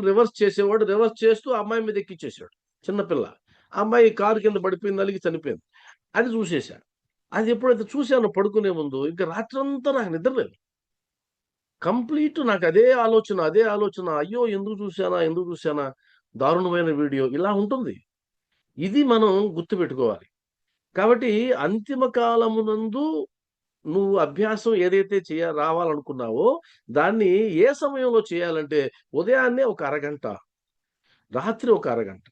రివర్స్ చేసేవాడు రివర్స్ చేస్తూ ఆ అమ్మాయి మీద ఎక్కిచ్చేసాడు. చిన్న పిల్ల. ఆ అమ్మాయి కారు కింద పడిపోయింది, నలిగి చనిపోయింది. అది చూసేసా. అది ఎప్పుడైతే చూసానో పడుకునే ముందు, ఇంక రాత్రంతా నాకు నిద్ర లేదు. కంప్లీట్ నాకు అదే ఆలోచన, అదే ఆలోచన. అయ్యో! ఎందుకు చూసానా? దారుణమైన వీడియో ఇలా ఉంటుంది. ఇది మనం గుర్తుపెట్టుకోవాలి. కాబట్టి అంతిమ కాలమునందు నువ్వు అభ్యాసం ఏదైతే రావాలనుకున్నావో, దాన్ని ఏ సమయంలో చేయాలంటే, ఉదయాన్నే ఒక అరగంట, రాత్రి ఒక అరగంట.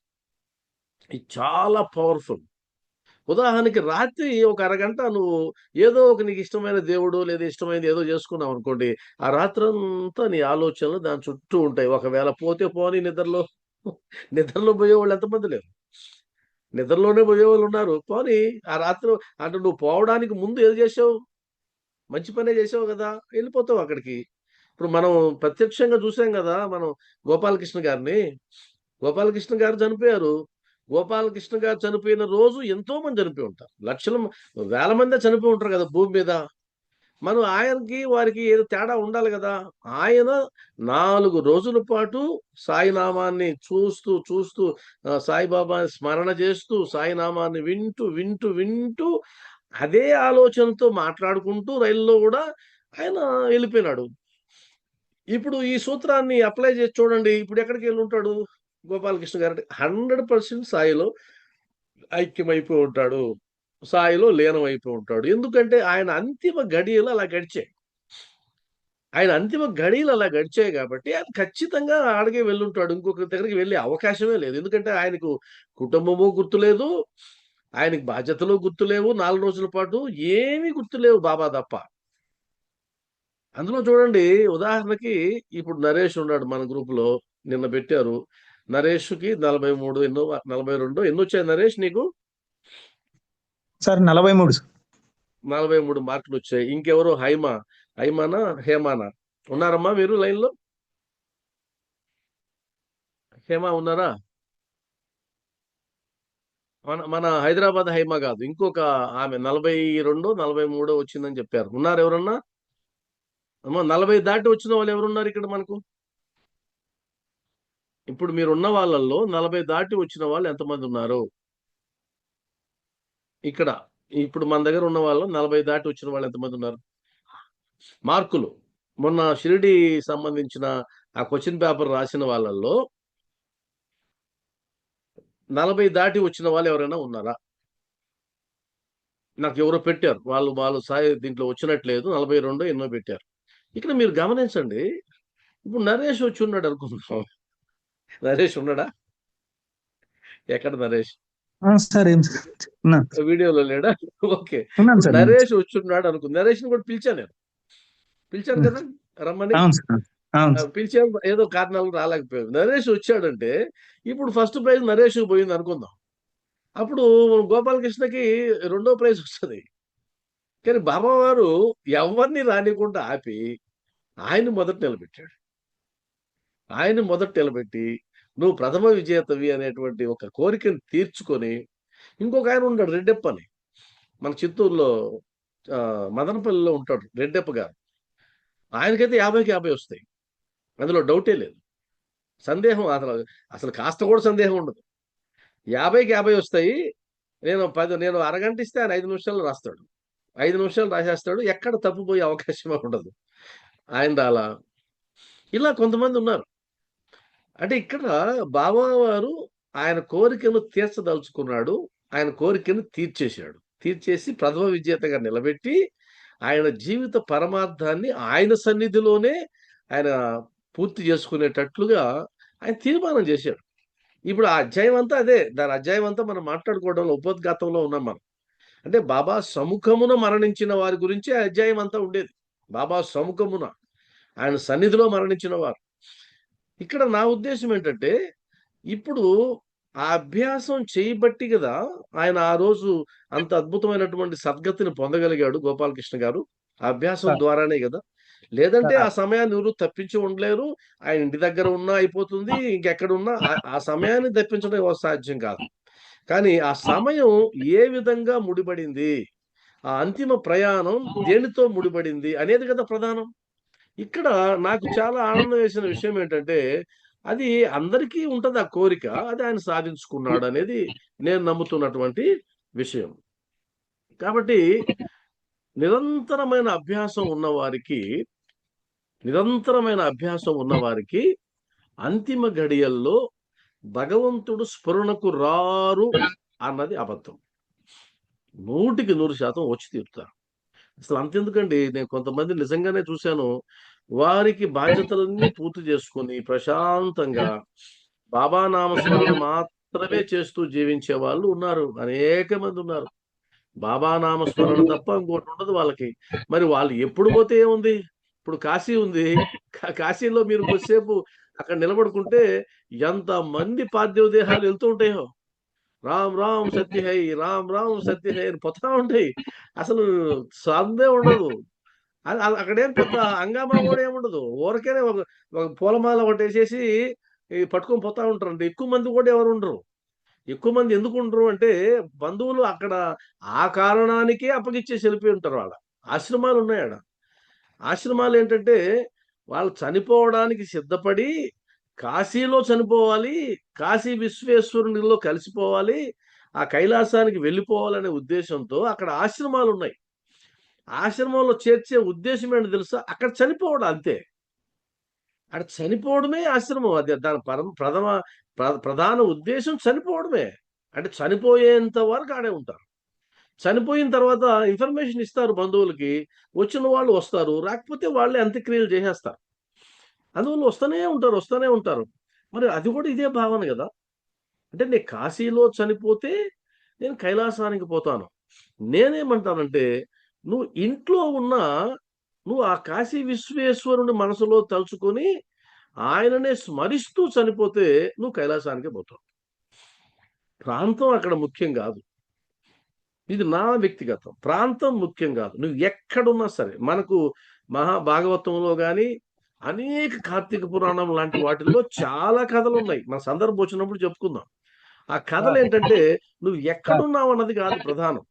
ఇది చాలా పవర్‌ఫుల్. ఉదాహరణకి రాత్రి ఒక అరగంట నువ్వు ఏదో ఒక నీకు ఇష్టమైన దేవుడో, లేదా ఇష్టమైనది ఏదో చేసుకున్నావనుకోండి, ఆ రాత్రంతా నీ ఆలోచనలు దాని చుట్టూ ఉంటాయి. ఒకవేళ పోతే పోనీ నిద్రలో నిద్రలో పోయేవాళ్ళు ఎంతమంది లేరు. నిద్రలోనే పోయేవాళ్ళున్నారు. పోనీ ఆ రాత్రి అంటే నువ్వు పోవడానికి ముందు ఏది చేసావు? మంచి పనే చేసావు గదా! ఎళ్ళిపోతావు అక్కడికి. ఇప్పుడు మనం ప్రత్యక్షంగా చూసాం గదా! మనం గోపాలకృష్ణ గారిని. గోపాలకృష్ణ గారు చనిపోయారు. గోపాలకృష్ణ గారు చనిపోయిన రోజు ఎంతో మంది చనిపోయి ఉంటారు. వేల మందే చనిపోయి ఉంటారు గదా! భూమి మీద. మనం ఆయనకి, వారికి ఏదో తేడా ఉండాలి గదా! ఆయన 4 రోజుల పాటు సాయినామాన్ని చూస్తూ సాయిబాబాని స్మరణ చేస్తూ, సాయినామాన్ని వింటూ అదే ఆలోచనతో మాట్లాడుకుంటూ రైలులో గూడా ఆయన ఎళ్ళిపోయినాడు. ఇప్పుడు ఈ సూత్రాన్ని అప్లై చేసి చూడండి. ఇప్పుడు ఎక్కడికెళ్ళుంటాడు గోపాలకృష్ణ గారు? 100% సాయిలో ఐక్యమైపోయి ఉంటాడు. సాయిలో లీనమైపోయి ఉంటాడు. ఎందుకంటే ఆయన అంతిమ ఘడియలు అలా గడిచాయి. ఆయన అంతిమ ఘడియలు అలా గడిచాయి గాబట్టి, ఆయన ఖచ్చితంగా ఆడికే వెళ్ళుంటాడు. ఇంకొకరి దగ్గరికి వెళ్ళే అవకాశమే లేదు. ఎందుకంటే ఆయనకు కుటుంబము గుర్తులేదు. ఆయనకి బాధ్యతలు గుర్తులేవు. 4 రోజుల పాటు ఏమీ గుర్తులేవు బాబా తప్ప. అందులో చూడండి ఉదాహరణకి ఇప్పుడు నరేష్ ఉన్నాడు మన గ్రూప్‌లో. నిన్న పెట్టారు. నరేష్‌కి 43 42 ఎన్నొచ్చాయి నరేష్ నీకు? Sir 43 sir. 43 మార్కులొచ్చాయి. ఇంకెవరో హైమానా? హేమానా? ఉన్నారమ్మా మీరు లైన్‌లో? హేమ ఉన్నారా? మన హైదరాబాద్ హైమ గాదు. ఇంకొక ఆమె 42, 43 వచ్చిందని చెప్పారు. ఉన్నారా ఎవరన్నా? అమ్మ 40 దాటి వచ్చిన వాళ్ళు ఎవరున్నారు ఇక్కడ మనకు? ఇప్పుడు మీరున్న వాళ్ళల్లో 40 దాటి వచ్చిన వాళ్ళు ఎంతమంది ఉన్నారు? ఇక్కడ. ఇప్పుడు మన దగ్గర ఉన్న వాళ్ళు 40 దాటి వచ్చిన వాళ్ళు ఎంతమంది ఉన్నారు? మార్కులు. మొన్న షిరిడీ సంబంధించిన ఆ క్వెషన్ పేపర్ రాసిన వాళ్ళల్లో 40 దాటి వచ్చిన వాళ్ళు ఎవరైనా ఉన్నారా? నాకెవరో పెట్టారు. వాళ్ళు సాయి దీంట్లో వచ్చినట్లేదు. 42 ఎన్నో పెట్టారు. ఇక్కడ మీరు గమనించండి. ఇప్పుడు నరేష్ వచ్చున్నాడు అనుకుందాం. నరేష్ ఉన్నాడా? ఎక్కడ నరేష్? సార్ ఏం సార్ ఉన్నాను. వీడియోలో లేడా? ఓకే. ఉన్నాను సార్. నరేష్ వచ్చున్నాడు అనుకో. నరేష్‌ని కూడా పిలిచాను నేను. పిలిచాను కదా! రమ్మని. అవును సార్. అవును సార్. పిలిచాను. ఏదో కారణాలు రాలేకపోయాడు. నరేష్ వచ్చాడంటే ఇప్పుడు ఫస్ట్ ప్రైజ్ నరేష్‌కి పోయింది అనుకుందాం. అప్పుడు గోపాలకృష్ణకి రెండో ప్రైజ్ వస్తది. కానీ బాబా వారు ఎవరిని రానీయకుండా ఆపి, ఆయన మొదట నిలబెట్టాడు. ఆయన మొదట నిలబెట్టి నువ్వు ప్రథమ విజేతవి అనేటువంటి ఒక కోరికను తీర్చుకొని, ఇంకొక ఆయన ఉన్నాడు రెడ్డెప్ప అని. మన చిత్తూరులో మదనపల్లిలో ఉంటాడు రెడ్డెప్ప గారు. ఆయనకైతే 50కి 50 వస్తాయి. అందులో డౌటే లేదు. సందేహం అసలు కాస్త కూడా సందేహం ఉండదు. 50కి 50 వస్తాయి. నేను అరగంట ఇస్తే ఆయన 5 నిమిషాల్లో రాస్తాడు. 5 నిమిషాలు రాసేస్తాడు. ఎక్కడ తప్పుపోయే అవకాశమే ఉండదు. ఆయన రాలా. ఇలా కొంతమంది ఉన్నారు. అంటే ఇక్కడ బాబావారు ఆయన కోరికను తీర్చదలుచుకున్నాడు. ఆయన కోరికను తీర్చేశాడు. తీర్చేసి ప్రథమ విజేతగా నిలబెట్టి ఆయన జీవిత పరమార్థాన్ని ఆయన సన్నిధిలోనే ఆయన పూర్తి చేసుకునేటట్లుగా ఆయన తీర్మానం చేశాడు. ఇప్పుడు ఆ అధ్యాయం అంతా అదే. దాని అధ్యాయం అంతా మనం మాట్లాడుకోవడంలో ఉపోద్ఘాతంలో ఉన్నాం మనం. అంటే బాబా సముఖమున మరణించిన వారి గురించి ఆ అధ్యాయం అంతా ఉండేది. బాబా సముఖమున ఆయన సన్నిధిలో మరణించిన వారు. ఇక్కడ నా ఉద్దేశం ఏంటంటే, ఇప్పుడు ఆ అభ్యాసం చేయబట్టి కదా ఆయన ఆ రోజు అంత అద్భుతమైనటువంటి సద్గతిని పొందగలిగాడు గోపాలకృష్ణ గారు. ఆ అభ్యాసం ద్వారానే కదా. లేదంటే ఆ సమయాన్ని ఎవరు తప్పించి ఉండలేరు. ఆయన ఇంటి దగ్గర ఉన్నా అయిపోతుంది, ఇంకెక్కడ ఉన్నా ఆ సమయాన్ని తప్పించడం సాధ్యం కాదు. కానీ ఆ సమయం ఏ విధంగా ముడిపడింది, ఆ అంతిమ ప్రయాణం దేనితో ముడిపడింది అనేది కదా ప్రధానం. ఇక్కడ నాకు చాలా ఆనందం వేసిన విషయం ఏంటంటే, అది అందరికీ ఉంటది ఆ కోరిక. అది ఆయన సాధించుకున్నాడు అనేది నేను నమ్ముతున్నటువంటి విషయం. కాబట్టి నిరంతరమైన అభ్యాసం ఉన్నవారికి అంతిమ గడియల్లో భగవంతుడు స్ఫురణకు రారు అన్నది అబద్ధం. 100కి 100% వచ్చి తీరుతారు. అసలు అంతెందుకండి, నేను కొంతమంది నిజంగానే చూశాను. వారికి బాధ్యతలన్నీ పూర్తి చేసుకొని ప్రశాంతంగా బాబా నామస్మరణ మాత్రమే చేస్తూ జీవించే వాళ్ళు ఉన్నారు. అనేక మంది ఉన్నారు. బాబా నామస్మరణ తప్ప ఇంకోటి ఉండదు వాళ్ళకి. మరి వాళ్ళు ఎప్పుడు పోతే ఏముంది? ఇప్పుడు కాశీ ఉంది. కాశీలో మీరు కొద్దిసేపు అక్కడ నిలబడుకుంటే ఎంత మంది పార్థివ దేహాలు వెళ్తూ ఉంటాయో. రామ్ రామ్ సత్య హై, రామ్ రామ్ సత్య హై అని పోతా ఉంటాయి. అసలు సందే ఉండదు. అక్కడేం పెద్ద హంగామా కూడా ఏముండదు. ఊరికేనే ఒక పూలమాల ఒకటి వేసేసి పట్టుకొని పోతా ఉంటారండి. ఎక్కువ మంది కూడా ఎవరు ఉండరు. ఎక్కువ మంది ఎందుకు ఉండరు అంటే, బంధువులు అక్కడ ఆ కారణానికే అప్పగిచ్చేసి వెళ్ళిపోయి ఉంటారు. వాళ్ళ ఆశ్రమాలు ఉన్నాయి ఆడ. ఆశ్రమాలు ఏంటంటే వాళ్ళు చనిపోవడానికి సిద్ధపడి కాశీలో చనిపోవాలి, కాశీ విశ్వేశ్వరునిలో కలిసిపోవాలి, ఆ కైలాసానికి వెళ్ళిపోవాలనే ఉద్దేశంతో అక్కడ ఆశ్రమాలు ఉన్నాయి. ఆశ్రమంలో చేర్చే ఉద్దేశం ఏంటో తెలుసా? అక్కడ చనిపోవడం అంతే. అక్కడ చనిపోవడమే ఆశ్రమం. అది దాని ప్రధాన ఉద్దేశం చనిపోవడమే. అంటే చనిపోయేంత వరకు ఆడే ఉంటారు. చనిపోయిన తర్వాత ఇన్ఫర్మేషన్ ఇస్తారు బంధువులకి. వచ్చిన వాళ్ళు వస్తారు, రాకపోతే వాళ్ళే అంత్యక్రియలు చేసేస్తారు. అందువల్ల వస్తూనే ఉంటారు. మరి అది కూడా ఇదే భావన కదా. అంటే నేను కాశీలో చనిపోతే నేను కైలాసానికి పోతాను. నేనేమంటానంటే, నువ్వు ఇంట్లో ఉన్నా నువ్వు ఆ కాశీ విశ్వేశ్వరుని మనసులో తలుచుకొని ఆయననే స్మరిస్తూ చనిపోతే నువ్వు కైలాసానికి పోతావు. ప్రాంతం అక్కడ ముఖ్యం కాదు. ఇది నా వ్యక్తిగతం. ప్రాంతం ముఖ్యం కాదు. నువ్వు ఎక్కడున్నా సరే. మనకు మహాభాగవతంలో కానీ అనేక కార్తీక పురాణం లాంటి వాటిల్లో చాలా కథలు ఉన్నాయి. మన సందర్భం వచ్చినప్పుడు చెప్పుకుందాం. ఆ కథలు ఏంటంటే, నువ్వు ఎక్కడున్నావు అన్నది కాదు ప్రధానం.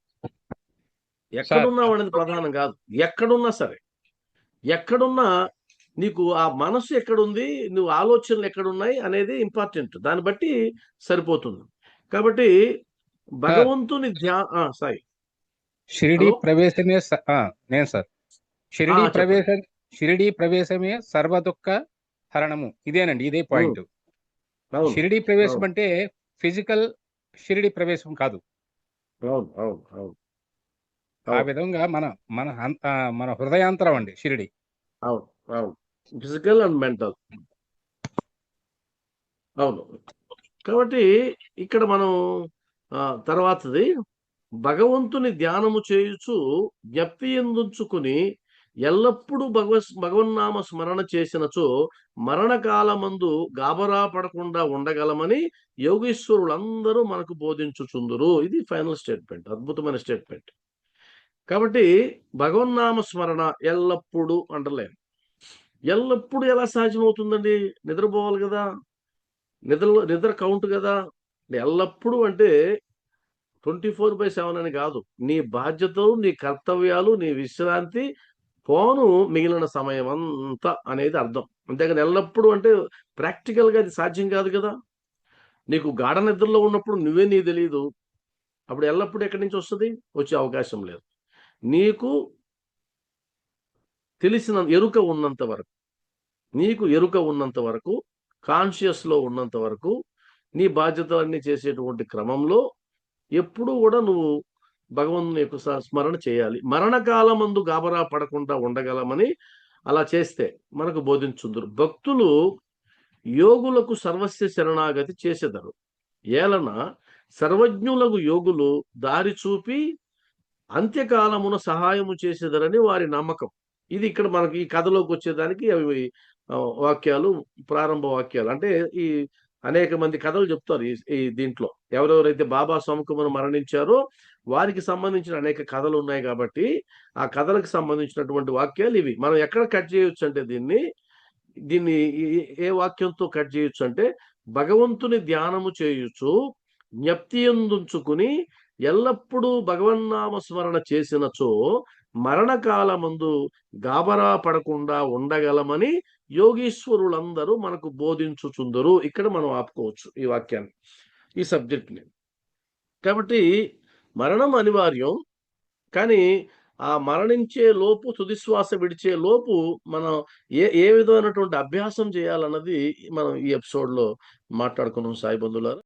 ఎక్కడున్నావు అనేది ప్రధానం కాదు. ఎక్కడున్నా సరే, ఎక్కడున్నా నీకు ఆ మనసు ఎక్కడుంది, నువ్వు ఆలోచనలు ఎక్కడున్నాయి అనేది ఇంపార్టెంట్. దాన్ని బట్టి సరిపోతుంది. కాబట్టి భగవంతుని సాయి షిరిడి ప్రవేశమే నేను సార్ షిరిడి ప్రవేశమే సర్వదుఃఖ హరణము. ఇదేనండి, ఇదే పాయింట్. షిరిడి ప్రవేశం అంటే ఫిజికల్ షిరిడి ప్రవేశం కాదు. ఆ విధంగా మన హృదయాంతరం అండి షిరిడి. Physical and mental. అవును. కాబట్టి ఇక్కడ మనం తర్వాతది భగవంతుని ధ్యానము చేయుచు జ్ఞప్తి ఎందుంచుకుని ఎల్లప్పుడూ భగవన్నామ స్మరణ చేసినచో మరణకాలమందు గాబరా పడకుండా ఉండగలమని యోగీశ్వరులందరూ మనకు బోధించుచుందురు. ఇది ఫైనల్ స్టేట్మెంట్, అద్భుతమైన స్టేట్మెంట్. కాబట్టి భగవన్నామ స్మరణ ఎల్లప్పుడూ అంటలేను, ఎల్లప్పుడూ ఎలా సాధ్యమవుతుందండి? నిద్రపోవాలి కదా! నిద్ర కౌంట్ కదా! ఎల్లప్పుడూ అంటే 24/7 అని కాదు. నీ బాధ్యతలు, నీ కర్తవ్యాలు, నీ విశ్రాంతి పోను మిగిలిన సమయం అంతా అనేది అర్థం. అంతేగాని ఎల్లప్పుడూ అంటే ప్రాక్టికల్‌గా అది సాధ్యం కాదు కదా! నీకు గాఢ నిద్రలో ఉన్నప్పుడు నీకు తెలీదు. అప్పుడు ఎల్లప్పుడూ ఎక్కడి నుంచి వస్తది? వచ్చే అవకాశం లేదు. నీకు ఎరుక ఉన్నంత వరకు, నీకు ఎరుక ఉన్నంత వరకు, కాన్షియస్‌లో ఉన్నంత వరకు, నీ బాధ్యతలన్నీ చేసేటువంటి క్రమంలో ఎప్పుడూ కూడా నువ్వు భగవంతుని యొక్క స్మరణ చేయాలి. మరణకాలమందు గాబరా పడకుండా ఉండగలమని అలా చేస్తే మనకు బోధించుదురు. భక్తులు యోగులకు సర్వస్య శరణాగతి చేసెదరు. ఏలన సర్వజ్ఞులకు యోగులు దారి చూపి అంత్యకాలమున సహాయము చేసెదరని వారి నమ్మకం. ఇది ఇక్కడ మనకి ఈ కథలోకి వచ్చేదానికి అవి వాక్యాలు, ప్రారంభ వాక్యాలు. అంటే ఈ అనేక మంది కథలు చెప్తారు ఈ దీంట్లో. ఎవరెవరైతే బాబా సముఖమున మరణించారో వారికి సంబంధించిన అనేక కథలు ఉన్నాయి కాబట్టి, ఆ కథలకు సంబంధించినటువంటి వాక్యాలు ఇవి. మనం ఎక్కడ కట్ చేయొచ్చు అంటే దీన్ని ఏ వాక్యంతో కట్ చేయొచ్చు అంటే, భగవంతుని ధ్యానము చేయుచు జ్ఞప్తియందుంచుకుని ఎల్లప్పుడూ భగవన్నామ స్మరణ చేసినచో మరణకాలమందు గాబరా పడకుండా ఉండగలమని యోగీశ్వరులందరూ మనకు బోధించుచుందరు. ఇక్కడ మనం ఆపుకోవచ్చు ఈ వాక్యాన్ని, ఈ సబ్జెక్ట్ని. కాబట్టి మరణం అనివార్యం. కానీ ఆ మరణించే లోపు, తుదిశ్వాస విడిచే లోపు మనం ఏ విధమైనటువంటి అభ్యాసం చేయాలన్నది మనం ఈ ఎపిసోడ్లో మాట్లాడుకున్నాం సాయి బంధువులారా.